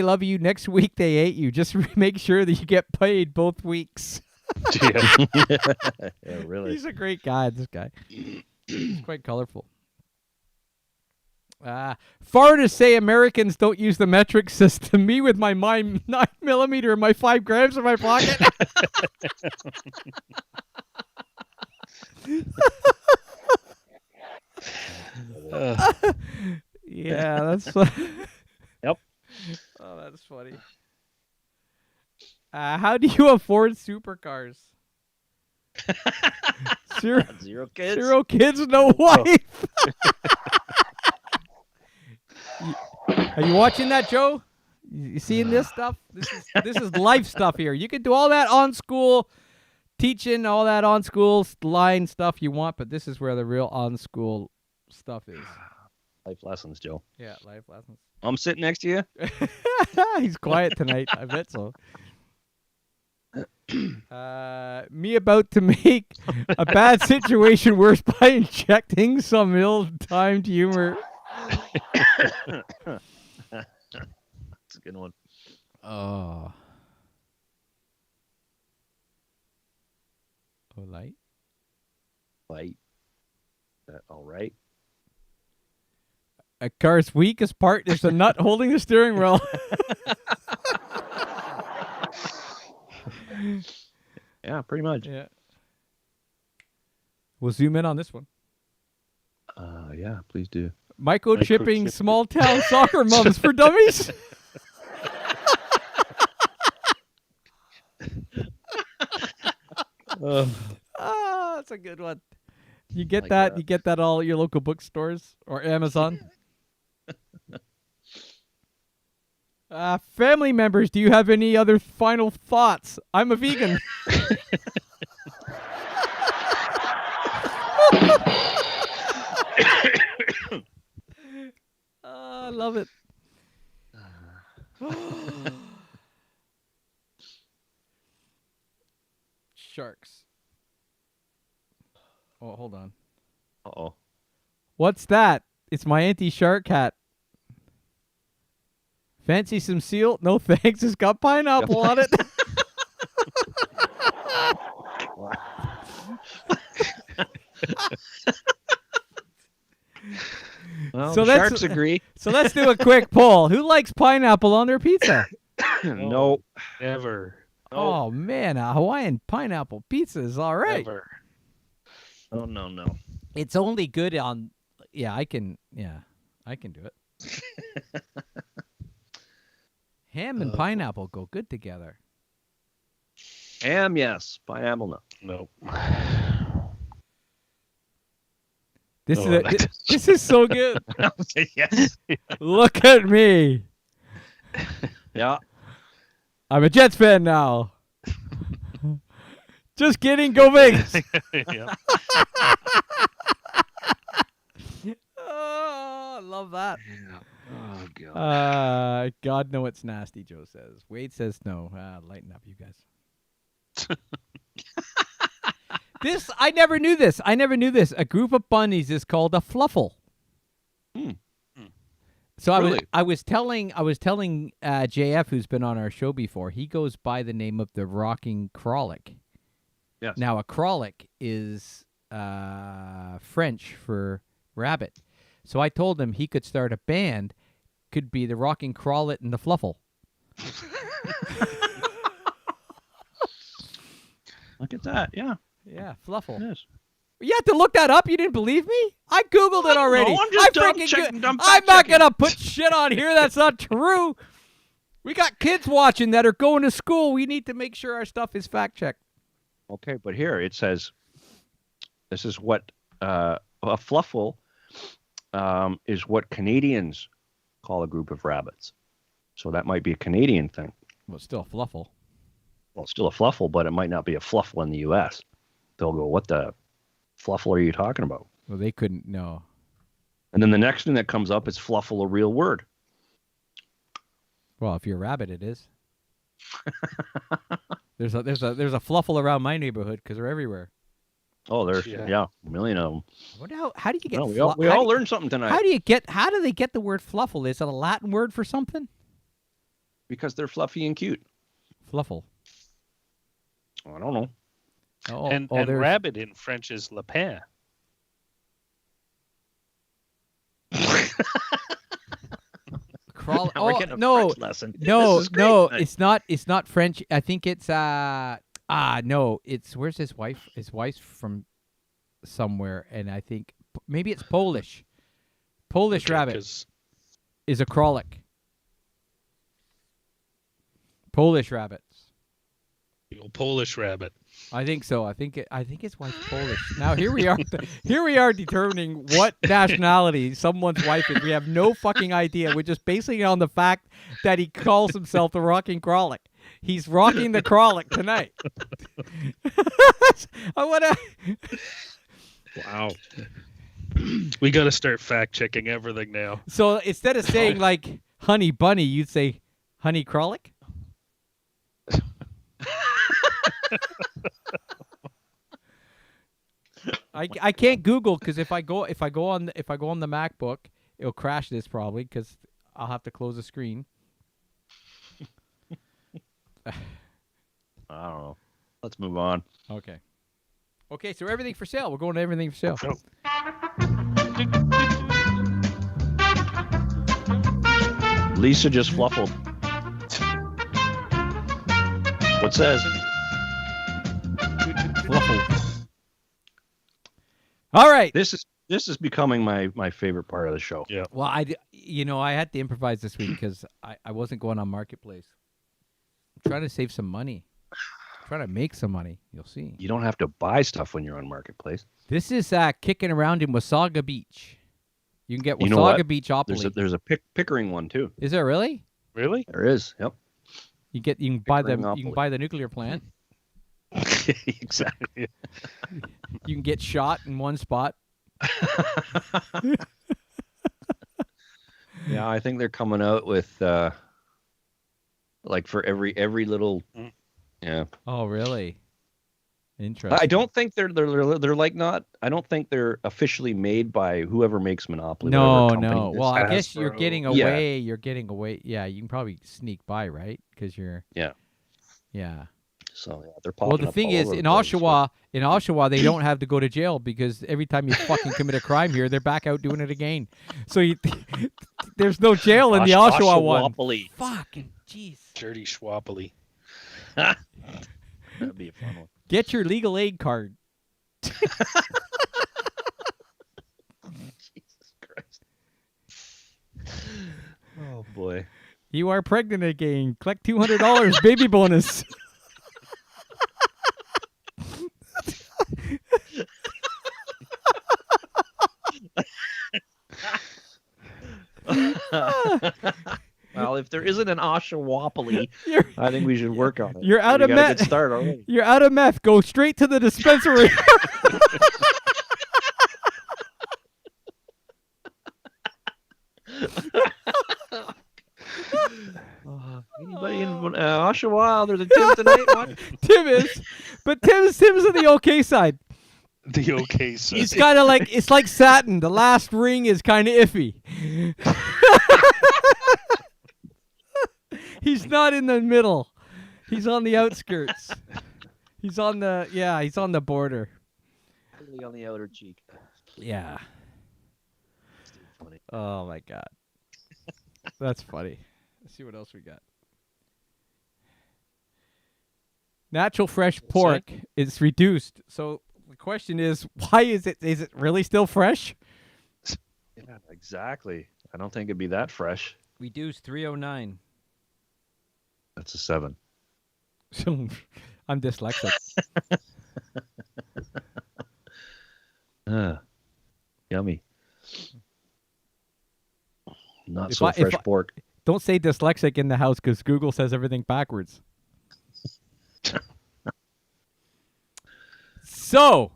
love you, next week they hate you. Just make sure that you get paid both weeks. Yeah, really. He's a great guy, this guy. He's quite colorful. Far to say Americans don't use the metric system. Me with my 9mm and my 5 grams in my pocket. Yeah, that's funny. Yep. Oh, that's funny. How do you afford supercars? Zero kids. 0 kids, no wife. Are you watching that, Joe? You seeing this stuff? This is life stuff here. You can do all that on school teaching, all that on school line stuff you want, but this is where the real on school stuff is. Life lessons, Joe. Yeah, life lessons. I'm sitting next to you. He's quiet tonight. I bet so. Me about to make a bad situation worse by injecting some ill-timed humor. That's a good one. Oh, light. Light. That all right? A car's weakest part is the nut holding the steering wheel. Yeah, pretty much. Yeah. We'll zoom in on this one. Yeah, please do. Microchipping small town soccer moms for dummies. That's a good one. You get Like that? that. You get that all at your local bookstores or Amazon? Family members, do you have any other final thoughts? I'm a vegan. I love it. Sharks. Oh, hold on. Uh-oh. What's that? It's my anti-shark hat. Fancy some seal? No thanks. It's got pineapple on it. Well, So the that's- sharks agree. So let's do a quick poll. Who likes pineapple on their pizza? No. Never. Oh, man. A Hawaiian pineapple pizza is all right. Never. Oh no. It's only good on. Yeah, I can do it. Ham and pineapple go good together. Ham, yes. Pineapple, no. Nope. This Oh, this is so good. Yes. Look at me. Yeah. I'm a Jets fan now. Just kidding. Go Vegas. Yeah. Oh, I love that. Oh god. God, no, it's nasty, Joe says. Wade says no. Lighten up, you guys. I never knew this. A group of bunnies is called a fluffle. Hmm. So Really? I was telling JF, who's been on our show before, he goes by the name of the rocking kralik. Yes. Now a kralik is French for rabbit. So I told him he could start a band, could be the rocking kralik and the fluffle. Look at that. Yeah. Yeah, fluffle. Yes. You had to look that up. You didn't believe me? I Googled it already. No, I'm just I'm not fact-checking. going to put shit on here that's not true. We got kids watching that are going to school. We need to make sure our stuff is fact-checked. Okay, but here it says, this is what a fluffle is what Canadians call a group of rabbits. So that might be a Canadian thing. Well, it's still a fluffle. Well, it's still a fluffle, but it might not be a fluffle in the U.S. They'll go, what the fluffle are you talking about? Well, they couldn't know. And then the next thing that comes up is fluffle, a real word. Well, if you're a rabbit, it is. There's a fluffle around my neighborhood because they're everywhere. Oh, there's Yeah. a million of them. What? How do you get? No, we all learned something tonight. How do they get the word fluffle? Is it a Latin word for something? Because they're fluffy and cute. Fluffle. I don't know. and there's- rabbit in French is lapin. Crawl. Now we're Oh getting a no, French lesson. no, This is great no! tonight. It's not French. I think it's no, it's where's his wife? His wife's from somewhere, and I think maybe it's Polish. Polish Okay, rabbit 'cause is a kralik. Polish rabbits. the old Polish rabbit. I think so. I think his wife's Polish. Now here we are. Here we are determining what nationality someone's wife is. We have no fucking idea. We're just basing it on the fact that he calls himself the rocking kralik. He's rocking the kralik tonight. I wanna. Wow. We got to start fact checking everything now. So instead of saying like honey bunny, you'd say honey kralik. I can't Google because if I go on the MacBook, it'll crash this probably because I'll have to close the screen. I don't know. Let's move on. Okay. Okay, so everything for sale. We're going to everything for sale. Lisa just fluffled. What says? All right. This is becoming my favorite part of the show. Yeah. Well, I had to improvise this week because I wasn't going on Marketplace. I'm trying to save some money. Trying to make some money. You'll see. You don't have to buy stuff when you're on Marketplace. This is kicking around in Wasaga Beach. You can get You know Wasaga what? Beach-opoly. There's a Pickering one too. Is there really? Really? There is. Yep. You can buy the Pickering-opoly. nuclear plant. Exactly. You can get shot in one spot. Yeah, I think they're coming out with like for every little. Yeah. Oh, really? Interesting. I don't think they're like not. I don't think they're officially made by whoever makes Monopoly. No, whatever company no. this Well, I has. guess you're getting Yeah. away. You're getting away. Yeah, you can probably sneak by, right? Because you're. Yeah. Yeah. So yeah, they're popping Well, the up thing all is, over in the place, Oshawa, they don't have to go to jail because every time you fucking commit a crime here, they're back out doing it again. So there's no jail in the Oshawa one. Oshawopoly. Fucking jeez. Dirty schwappily. That'd be a fun one. Get your legal aid card. boy. You are pregnant again. Collect $200 baby bonus. Well, if there isn't an Oshawopoly, You're, I think we should work on it. you're out We of got a meth. good start already. You're out of meth. Go straight to the dispensary. Anybody in Oshawa? There's a Tim tonight. What? Tim is, but Tim's on the okay side. The okay side. It's kind of like it's like satin. The last ring is kind of iffy. He's not in the middle. He's on the outskirts. He's on the border. Totally on the outer cheek. Yeah. Still funny. Oh my god. That's funny. Let's see what else we got. Natural fresh pork is reduced. So the question is, why is it really still fresh? Yeah, exactly. I don't think it'd be that fresh. Reduced 309. That's a 7. So I'm dyslexic. Yummy. Not If so I- if fresh I- pork. Don't say dyslexic in the house because Google says everything backwards. So,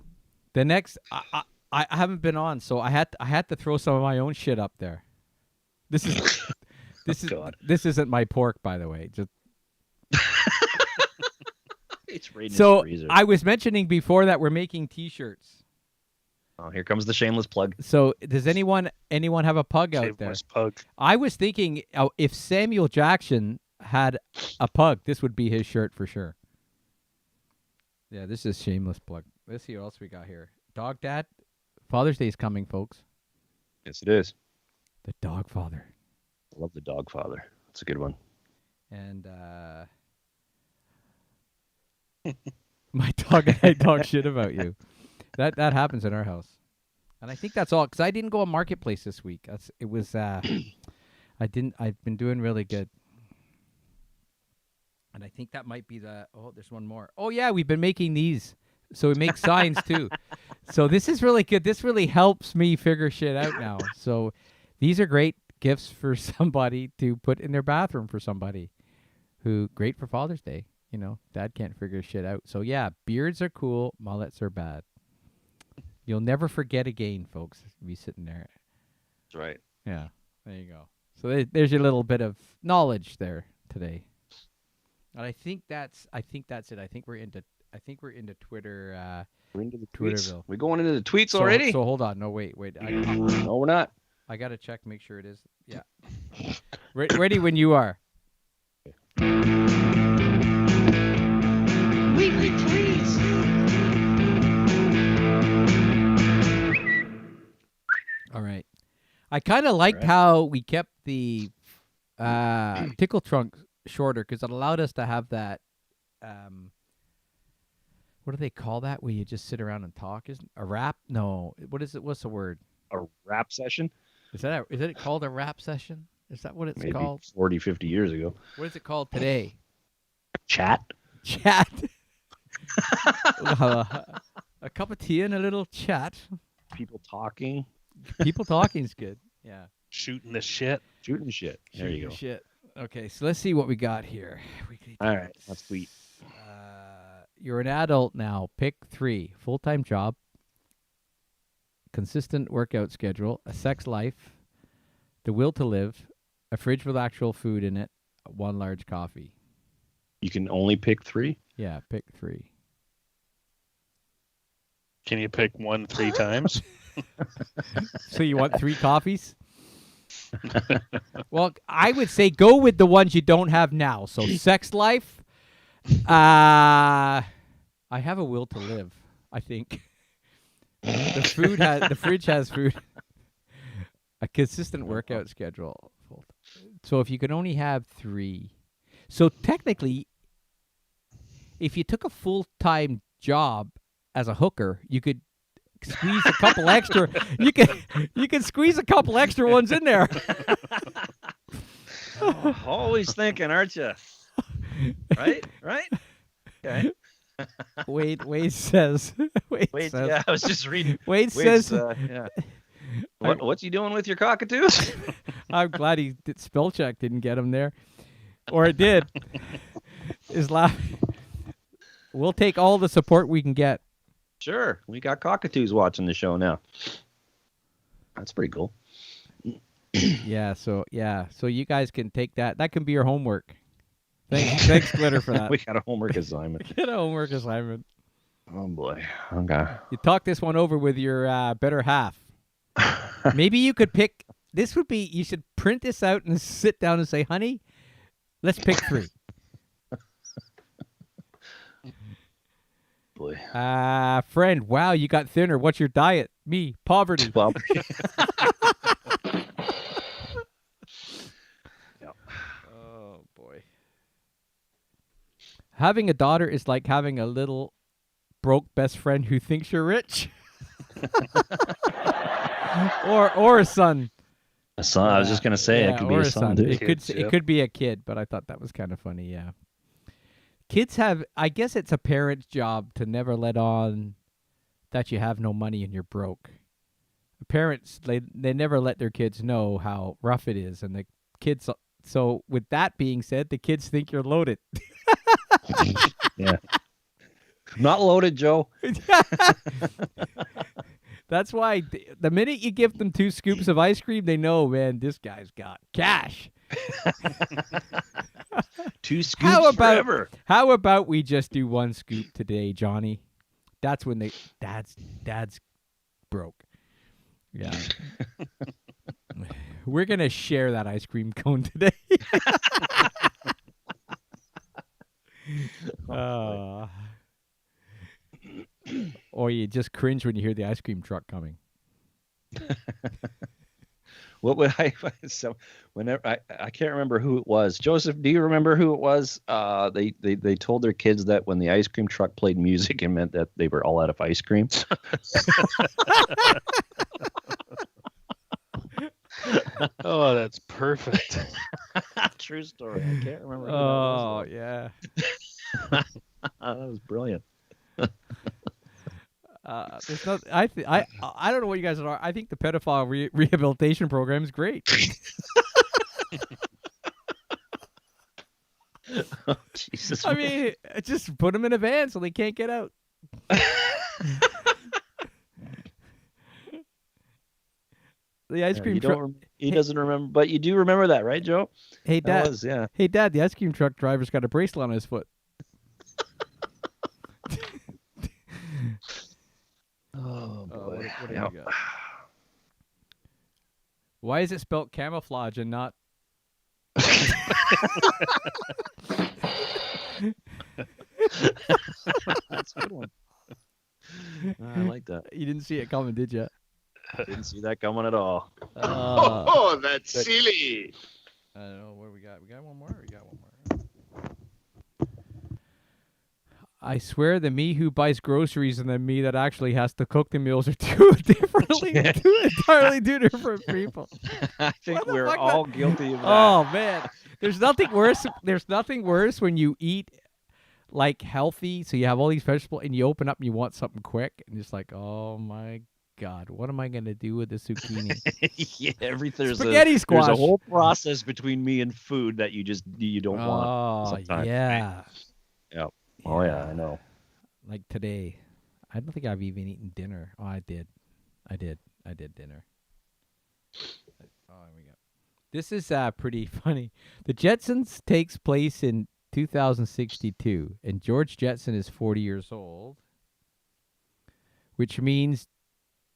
the next, I haven't been on, so I had to throw some of my own shit up there. This is God. this isn't my pork, by the way. Just It's right in his so freezer. I was mentioning before that we're making T-shirts. Oh, here comes the shameless plug. So does anyone have a pug out there? Shameless pug. I was thinking if Samuel Jackson had a pug, this would be his shirt for sure. Yeah, this is shameless plug. Let's see what else we got here. Dog Dad, Father's Day is coming, folks. Yes, it is. The Dog Father. I love the Dog Father. That's a good one. And my dog and I talk shit about you. That happens in our house. And I think that's all because I didn't go on Marketplace this week. I've been doing really good. And I think that might be there's one more. Oh yeah, we've been making these. So we make signs too. So this is really good. This really helps me figure shit out now. So these are great gifts for somebody to put in their bathroom for somebody who great for Father's Day. You know, Dad can't figure shit out. So yeah, beards are cool, mullets are bad. You'll never forget again, folks. Be sitting there. That's right. Yeah, there you go. So there's your little bit of knowledge there today. And I think that's it. I think we're into Twitter. We're into the tweets. Twitterville. We going into the tweets already? So hold on. No, wait. No, we're not. I gotta check, make sure it is. Yeah. Ready when you are. Weekly tweets. All right. I kind of liked how we kept the tickle trunk shorter because it allowed us to have that. What do they call that? Where you just sit around and talk? Isn't a rap? No. What is it? What's the word? A rap session? Is it called a rap session? Is that what it's Maybe called? 40, 50 years ago. What is it called today? Chat? Chat. A cup of tea and a little chat. People talking. People talking is good. Yeah. Shooting the shit. Shooting shit. There you go. Shit. Okay, so let's see what we got here. All right. That's sweet. You're an adult now. Pick 3. Full-time job, consistent workout schedule, a sex life, the will to live, a fridge with actual food in it, 1 large coffee. You can only pick 3? Yeah, pick 3. Can you pick 1 3 times? So you want 3 coffees? Well, I would say go with the ones you don't have now. So sex life. I have a will to live, I think. The fridge has food. A consistent workout schedule. So if you could only have 3. So technically, if you took a full-time job as a hooker, you could squeeze a couple extra. You can squeeze a couple extra ones in there. Always thinking, aren't you? Right? Okay. Wade says. Wade Wait, says. yeah, I was just reading. Wade Wade's, says. yeah. What's he doing with your cockatoos? I'm glad spell check didn't get him there, or it did. Is laughing. We'll take all the support we can get. Sure, we got cockatoos watching the show now. That's pretty cool. Yeah. So you guys can take that. That can be your homework. Thanks, Twitter, for that. We got a homework assignment. Get a homework assignment. Oh boy. Okay. You talk this one over with your better half. Maybe you could pick. This would be. You should print this out and sit down and say, "Honey, let's pick 3." Boy. Friend, wow, you got thinner. What's your diet? Me, poverty. Well, Oh boy. Having a daughter is like having a little broke best friend who thinks you're rich. or a son. a son. I was just gonna say it could be or a son too. It could be a kid, but I thought that was kind of funny. Yeah. Kids have. I guess it's a parent's job to never let on that you have no money and you're broke. Parents, they never let their kids know how rough it is, and the kids. So with that being said, the kids think you're loaded. Yeah. Not loaded, Joe. That's why the minute you give them 2 scoops of ice cream, they know, man, this guy's got cash. 2 scoops forever. How about we just do 1 scoop today, Johnny? That's when dad's broke. Yeah. We're gonna share that ice cream cone today. Or you just cringe when you hear the ice cream truck coming. What would so whenever I can't remember who it was. Joseph, do you remember who it was? They told their kids that when the ice cream truck played music, it meant that they were all out of ice cream. Oh, that's perfect. True story. I can't remember. Who Oh yeah. that was brilliant. There's no, I don't know what you guys are. I think the pedophile rehabilitation program is great. Oh, Jesus. I mean, just put them in a van so they can't get out. The ice cream truck. He doesn't remember, but you do remember that, right, Joe? Hey, Dad. That was, yeah. Hey, Dad. The ice cream truck driver's got a bracelet on his foot. Oh boy. What do you got? Why is it spelled camouflage and not? That's a good one. I like that. You didn't see it coming, did you? I didn't see that coming at all. Oh, that's silly. I don't know what we got. We got one more. I swear the me who buys groceries and the me that actually has to cook the meals are two entirely two different people. I think What the we're fuck all guilty of that. Oh man, there's nothing worse. There's nothing worse when you eat like healthy, so you have all these vegetables and you open up and you want something quick and it's like, oh my God, what am I gonna do with the zucchini? Yeah, there's Spaghetti squash. There's a whole process between me and food that you don't want. Oh sometimes. yeah. Yeah. Oh yeah, I know. Like today, I don't think I've even eaten dinner. Oh, I did dinner. Oh, here we go. This is pretty funny. The Jetsons takes place in 2062, and George Jetson is 40 years old, which means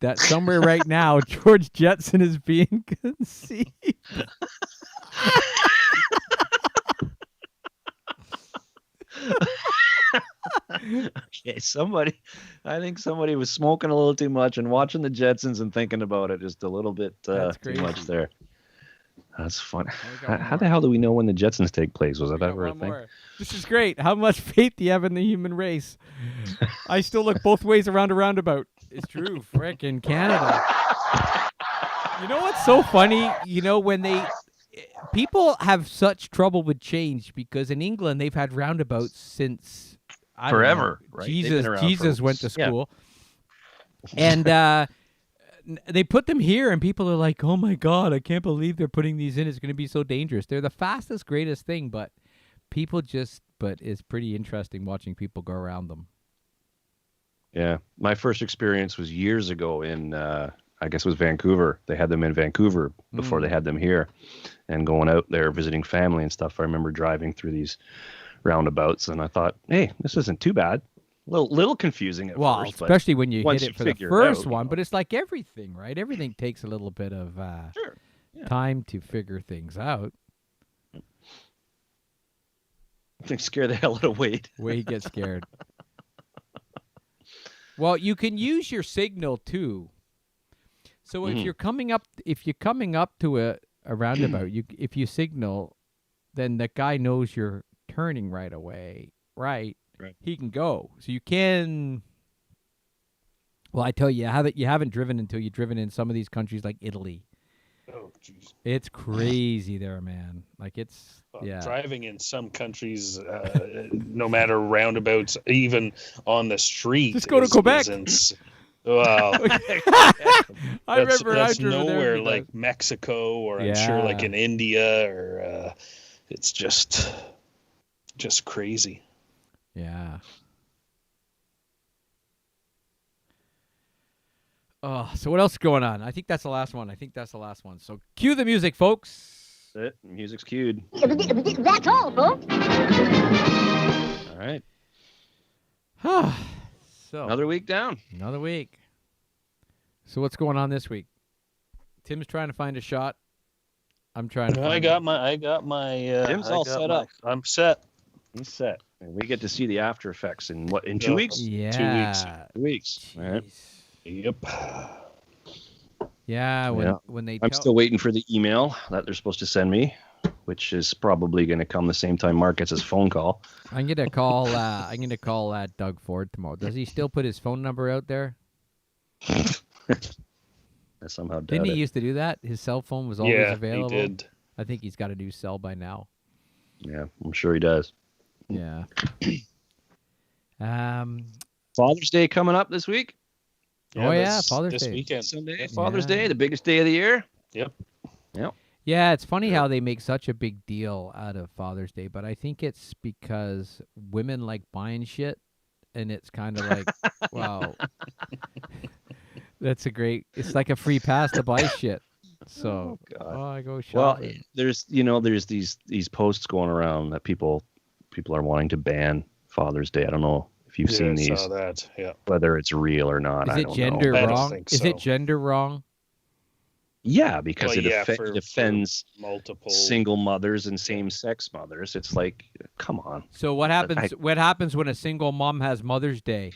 that somewhere right now, George Jetson is being conceived. Okay, I think somebody was smoking a little too much and watching the Jetsons and thinking about it just a little bit too much there. That's fun. How the hell do we know when the Jetsons take place? Was that ever a thing? This is great. How much faith do you have in the human race? I still look both ways around a roundabout. It's true. Frickin' Canada. You know what's so funny? You know, when people have such trouble with change because in England they've had roundabouts since I don't know, Forever, right? They've been around Jesus for- went to yeah. school, and they put them here, and people are like, "Oh my God, I can't believe they're putting these in. It's going to be so dangerous." They're the fastest, greatest thing, but it's pretty interesting watching people go around them. Yeah, my first experience was years ago in, I guess it was Vancouver. They had them in Vancouver before they had them here, and going out there visiting family and stuff. I remember driving through these roundabouts, and I thought, hey, this isn't too bad. Little confusing at Well, first, but especially when you once hit you it for the figure it first out, one, you but know. it's like everything, right? Everything takes a little bit of Sure. Yeah. time to figure things out. They scare the hell out of Wade. Way he gets scared. Well, you can use your signal too. So if you're coming up to a roundabout, if you signal, then the guy knows you're turning right away, right? Right. He can go. So you can. Well, I tell you, you haven't driven until you've driven in some of these countries like Italy. Oh, jeez. It's crazy there, man. Like it's yeah. Driving in some countries, no matter roundabouts, even on the street. Just go to Quebec. Well, I remember that's I drove there nowhere because- like Mexico, or I'm sure like Yeah. in India, or it's just crazy. Yeah. Oh, so what else is going on? I think that's the last one. So cue the music, folks. That's it. Music's cued. That's all, folks. All right. So Another week down. another week. So what's going on this week? Tim's trying to find a shot. I'm trying to. I got my. Tim's all set up. I'm set. He's set. And we get to see the after effects in what, in 2 weeks? Yeah. 2 weeks. All right. Jeez. Yep. Yeah. When they. I'm tell- still waiting for the email that they're supposed to send me, which is probably going to come the same time Mark gets his phone call. I'm gonna call. I'm gonna call Doug Ford tomorrow. Does he still put his phone number out there? I somehow doubt Didn't he it. used to do that? His cell phone was always Yeah, available. he did. I think he's got a new cell by now. Yeah, I'm sure he does. Yeah. Father's Day coming up this week. Oh, yeah, this- Father's this Day. weekend. Sunday, Yep. Father's Yeah. Day, the biggest day of the year. Yep. Yeah, it's funny how they make such a big deal out of Father's Day, but I think it's because women like buying shit, and it's kind of like, wow, it's like a free pass to buy shit. So, I go Well, shopping. there's these posts going around that people are wanting to ban Father's Day. I don't know if you've seen I these, saw that. Yeah. whether it's real or not. Is I it don't gender know. I don't wrong? think Is it so. gender wrong? Yeah, because Well, it yeah, it for offends multiple single mothers and same-sex mothers. It's like, come on. So what happens? What happens when a single mom has Mother's Day?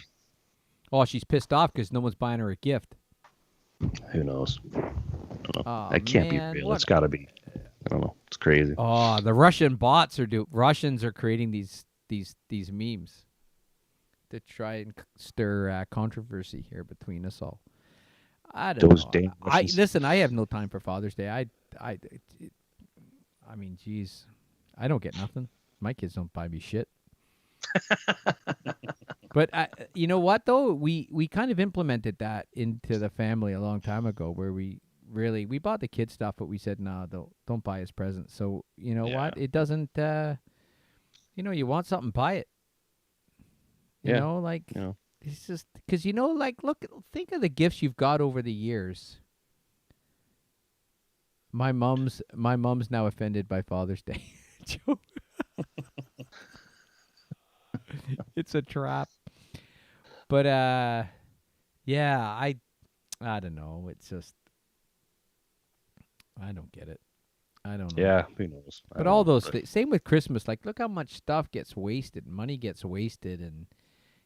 Oh, she's pissed off because no one's buying her a gift. Who knows? Oh, That can't man, be real. what- It's got to be. I don't know. It's crazy. Oh, the Russian bots Russians are creating these memes to try and stir controversy here between us all. I don't Those know. damn Russians. Listen. I have no time for Father's Day. I mean, geez, I don't get nothing. My kids don't buy me shit. But you know what though? We kind of implemented that into the family a long time ago, where we bought the kids stuff, but we said no, don't buy us presents. So you know what? It doesn't. You want something, buy it. You Yeah. know, like You know. it's just because like think of the gifts you've got over the years. My mom's now offended by Father's Day. Joe. It's a trap. But yeah, I don't know. It's just I don't get it. I don't know. Yeah, who knows? I But don't all know. those same with Christmas. Like, look how much stuff gets wasted, money gets wasted, and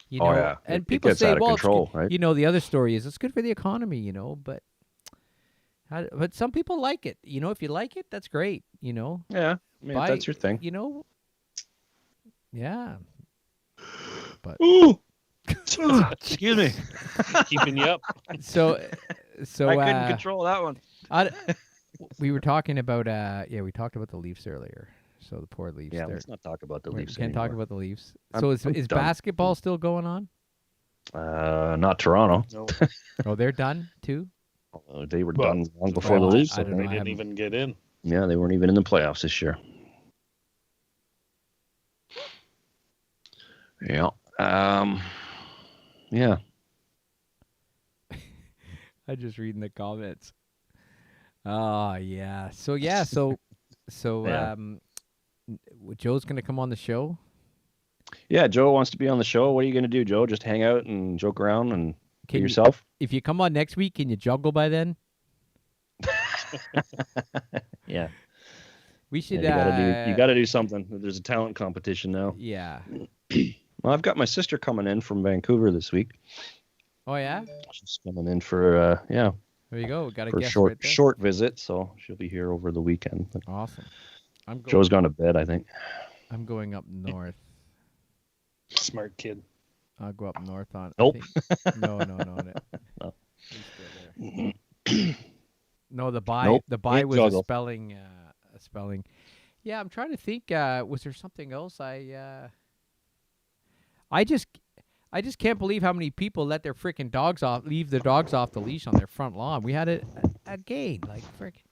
you know, Oh, yeah. and It people gets say, out of well, control, it's good. right? You know, the other story is it's good for the economy, but but some people like it. You know, if you like it, that's great. You know, Yeah, I mean, if buy- that's your thing. You know, yeah. But Ooh. Excuse me. keeping you up. so I couldn't control that one. we were talking about we talked about the Leafs earlier. So the poor Leafs. Yeah, let's not talk about the We Leafs can't talk anymore. about the Leafs. I'm- So I'm is done. basketball still going on? Not Toronto. No, Oh, they're done too. They were Well, done long before well, the Leafs. I don't know. they didn't even get in. Yeah, they weren't even in the playoffs this year. Yeah. Yeah. I'm just reading the comments. Oh yeah. So yeah. So Yeah. Joe's gonna come on the show. Yeah, Joe wants to be on the show. What are you going to do, Joe? Just hang out and joke around and be Can you- yourself? If you come on next week, can you juggle by then? Yeah. We should. You got to do something. There's a talent competition now. Yeah. Well, I've got my sister coming in from Vancouver this week. Oh yeah. She's coming in for There you go. We got a for a guest short right there. short visit, so she'll be here over the weekend. But Awesome. Joe's gone to bed, I think. I'm going up north. Smart kid. I'll go up north on. Nope. No. No. He's still there. No, the buy. Nope. The buy Can't was a juggle. spelling. A spelling. Yeah, I'm trying to think. Was there something else? I just can't believe how many people let their freaking leave their dogs off the leash on their front lawn. We had it again, like frick.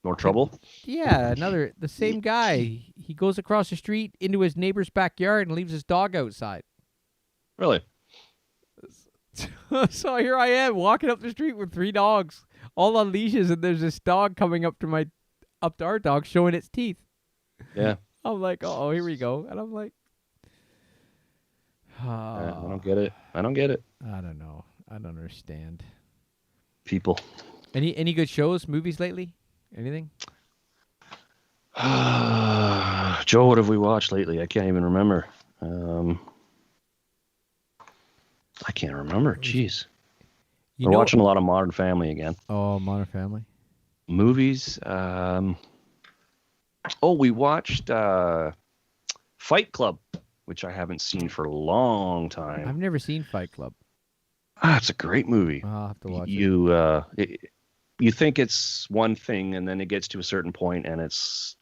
More trouble? Yeah, the same guy. He goes across the street into his neighbor's backyard and leaves his dog outside. Really? So here I am walking up the street with 3 dogs, all on leashes, and there's this dog coming up to our dog showing its teeth. Yeah. I'm like, oh, here we go, and I'm like, I don't get it. I don't get it. I don't know. I don't understand. People. Any good shows, movies lately? Anything? Joe, what have we watched lately? I can't even remember. I can't remember. Jeez. We're watching a lot of Modern Family again. Oh, Modern Family. Movies. We watched Fight Club, which I haven't seen for a long time. I've never seen Fight Club. It's a great movie. I'll have to watch it. You think it's one thing, and then it gets to a certain point, and it's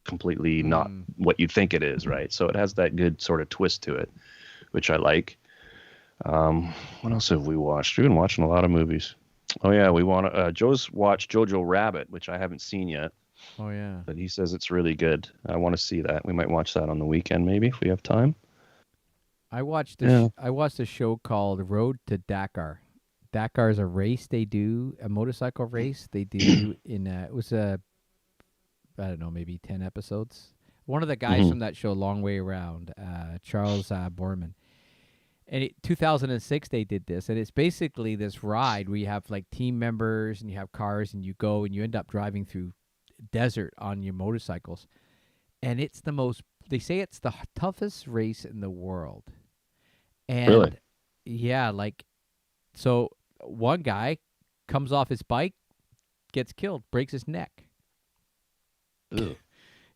completely not what you think it is, right? So it has that good sort of twist to it, which I like. What else have we watched? We've been watching a lot of movies. Oh yeah, Joe's watched Jojo Rabbit, which I haven't seen yet. Oh yeah. But he says it's really good. I want to see that. We might watch that on the weekend, maybe, if we have time. I watched a show called Road to Dakar. Dakar is a race they do, a motorcycle race they do it was I don't know, maybe 10 episodes. One of the guys from that show, Long Way Around, Charles Borman. And 2006 they did this, and it's basically this ride where you have like team members and you have cars and you go and you end up driving through desert on your motorcycles. And it's they say it's the toughest race in the world. And really? Yeah, so one guy comes off his bike, gets killed, breaks his neck. Ew.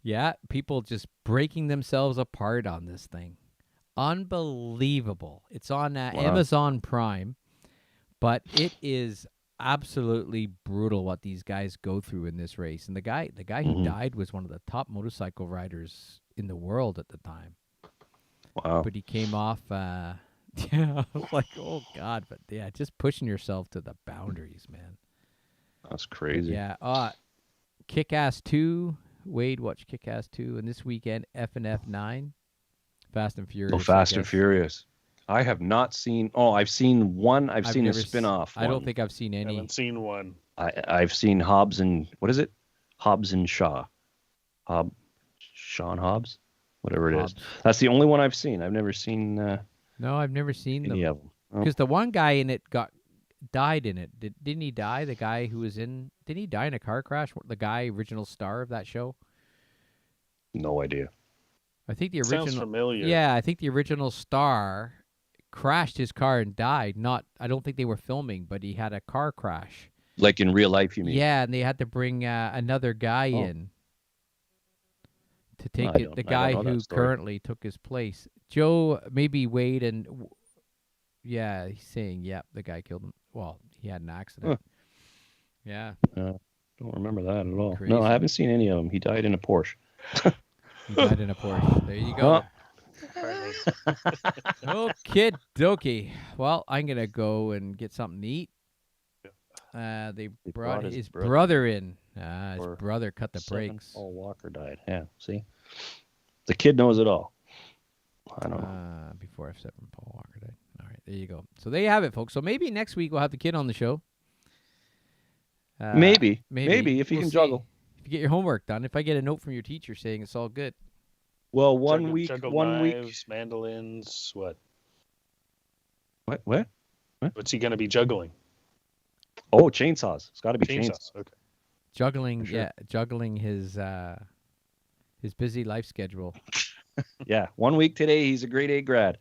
Yeah, people just breaking themselves apart on this thing. Unbelievable. It's on Amazon Prime, but it is absolutely brutal what these guys go through in this race. And the guy who died was one of the top motorcycle riders in the world at the time. Wow. But he came off I was like, oh God, but yeah, just pushing yourself to the boundaries, man. That's crazy. Yeah. Kick-Ass 2. Wade watched Kick-Ass 2, and this weekend F&F 9. Fast and Furious. Oh, Fast and Furious. I have not seen. Oh, I've seen one. I've seen a spin-off. I don't think I've seen any. I haven't seen one. I've seen Hobbs and what is it? Hobbs and Shaw. Sean Hobbs, whatever it is. That's the only one I've seen. I've never seen. No, I've never seen any of them. Because the one guy in it died in it. Didn't he die? The guy who was in. Didn't he die in a car crash? The guy, original star of that show. No idea. I think the original. Sounds familiar. Yeah, I think the original star crashed his car and died. I don't think they were filming, but he had a car crash. Like in real life, you mean? Yeah, and they had to bring another guy in to take it. The guy who currently took his place. Joe, maybe Wade, and he's saying, the guy killed him. Well, he had an accident. Yeah. Don't remember that at all. Crazy. No, I haven't seen any of them. He died in a Porsche. He died in a Porsche. There you go. Okay, dokie. Well, I'm gonna go and get something to eat. They brought his brother in. His brother cut the brakes. Paul Walker died. Yeah, see? The kid knows it all. I don't know. Before F7, Paul Walker died. All right, there you go. So there you have it, folks. So maybe next week we'll have the kid on the show. Maybe if you can juggle. If you get your homework done. If I get a note from your teacher saying it's all good. Well, Juggle one week. knives, mandolins, what? What? What's he going to be juggling? Oh, chainsaws. It's got to be chainsaws. Okay. Juggling, sure. juggling his busy life schedule. Yeah, 1 week today, he's a grade 8 grad.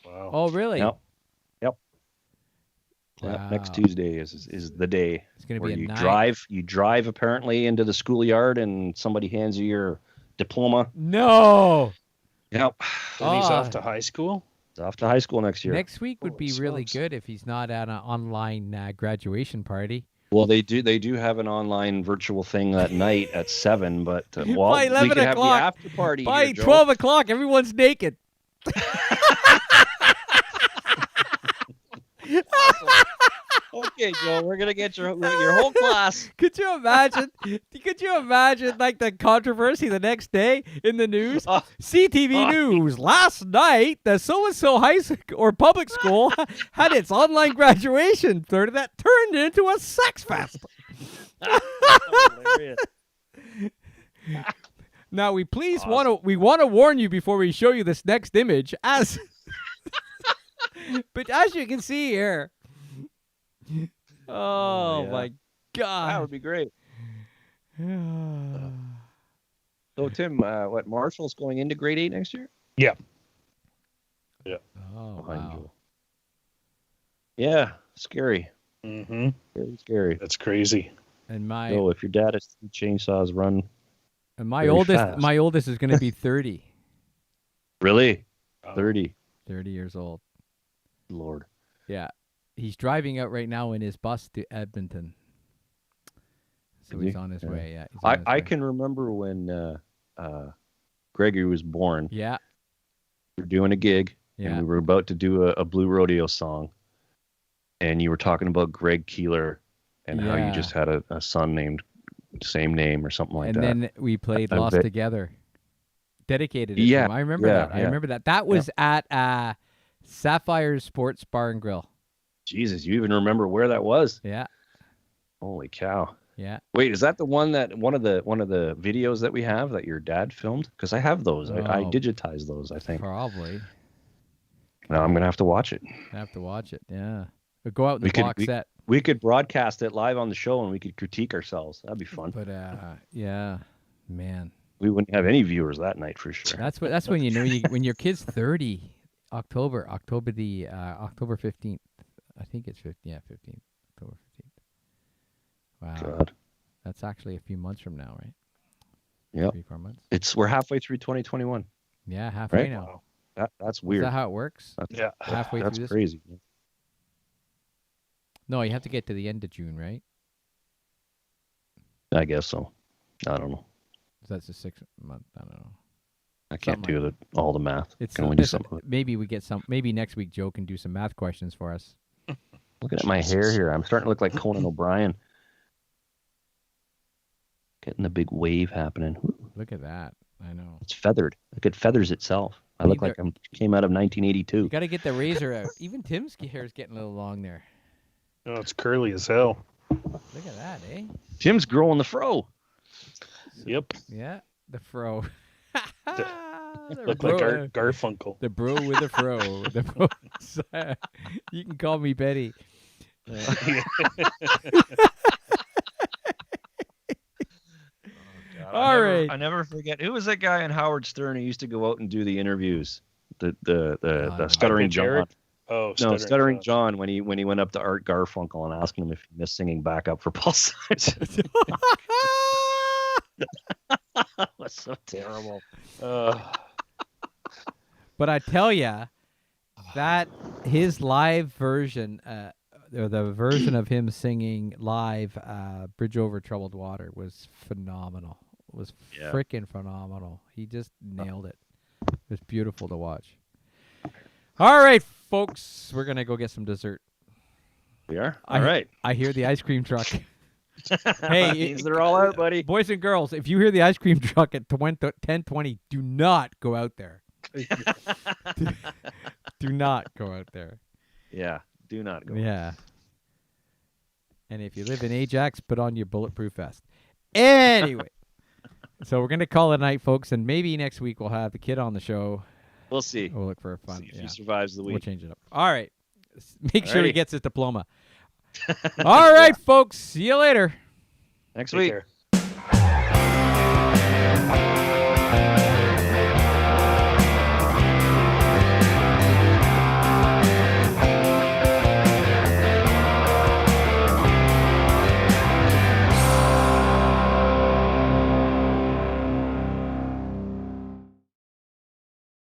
Wow. Oh, really? Yep. Wow. Yeah, next Tuesday is the day. It's gonna where be a you night. drive apparently into the schoolyard and somebody hands you your diploma. No. Yep. And he's off to high school? He's off to high school next year. Next week would be really good if he's not at an online graduation party. Well, they do have an online virtual thing that night at 7, but By we 11 could have the o'clock. after party. By here, Joe. 12 o'clock, everyone's naked. Okay, Joe, we're gonna get your whole class. Could you imagine? Like the controversy the next day in the news? CTV News last night, the so-and-so high school or public school had its online graduation that turned into a sex fest. Hilarious. Now we want to warn you before we show you this next image but as you can see here. Oh yeah. my God. That would be great. So Tim, what Marshall's going into grade 8 next year? Yeah. Oh, Behind wow. Joe. Yeah, scary. Mm-hmm. Very scary. That's crazy. And my So if your dad has chainsaws, run. and my very oldest fast. my oldest is going to be 30. Really? Oh. 30. 30 years old. Lord. Yeah. He's driving out right now in his bus to Edmonton. So Is he's he? on his Yeah. way. Yeah. He's on his I way. can remember when Gregory was born. Yeah. We were doing a gig, Yeah. and we were about to do a Blue Rodeo song, and you were talking about Greg Keeler and how Yeah. you just had a son named same name or something like And that. then we played I Lost bet- Together. Dedicated it Yeah, to him. I remember yeah, that. I yeah. remember that. That was at Sapphire's Sports Bar and Grill. Jesus, you even remember where that was? Yeah. Holy cow! Yeah. Wait, is that the one that one of the videos that we have that your dad filmed? Because I have those. I Oh. digitized those. I think. Probably. Now I'm gonna have to watch it. I have to watch it. Yeah. But go out in the We could- box set. We could broadcast it live on the show, and we could critique ourselves. That'd be fun. But yeah, man. We wouldn't have any viewers that night for sure. That's when you know when your kid's 30. October 15th. I think it's 15th. October 15th. Wow. God. That's actually a few months from now, right? Yep. 3-4 months. We're halfway through 2021. Yeah, halfway Right? now. That's Is weird. that how it works? Yeah. Halfway That's through this? crazy. No, you have to get to the end of June, right? I guess so. I don't know. That's a 6 month. I don't know. I can't Something do all the math. It's Can only do listen, something. maybe we get some. Maybe next week Joe can do some math questions for us. Looking at my hair here, I'm starting to look like Conan O'Brien. Getting the big wave happening. Ooh, Look at that. I know. it's feathered. Look, it feathers itself. I look Neither- like I came out of You 1982. got to get the razor out. Even Tim's hair is getting a little long there. Oh, it's curly as hell. Look at that, eh? Jim's growing the fro. Yep. Yeah, the fro. The Look bro, like Garfunkel. the bro with the fro. The bro. You can call me Betty. All right. I never forget. Who was that guy in Howard Stern who used to go out and do the interviews? The Stuttering Uncle Jared? John. Oh, No, Stuttering John when he went up to Art Garfunkel and asked him if he missed singing backup for Paul Simon. That was so terrible. But I tell ya, that his live version, the version of him singing live "Bridge Over Troubled Water" was phenomenal. It was Yeah. freaking phenomenal. He just nailed it. It was beautiful to watch. All right, folks, we're gonna go get some dessert. We are? All right. I hear the ice cream truck. Hey, Means they're all out, buddy. boys and girls, if you hear the ice cream truck at 10:20, do not go out there. Do not go out there. Yeah. Do not go. Yeah. And if you live in Ajax, put on your bulletproof vest. Anyway, so we're going to call it a night, folks, and maybe next week we'll have the kid on the show. We'll see. We'll look for a fun. See if Yeah. he survives the We'll week. change it up. All right. Make sure he Alrighty. gets his diploma. All right, folks. See you later. Next Take week. care.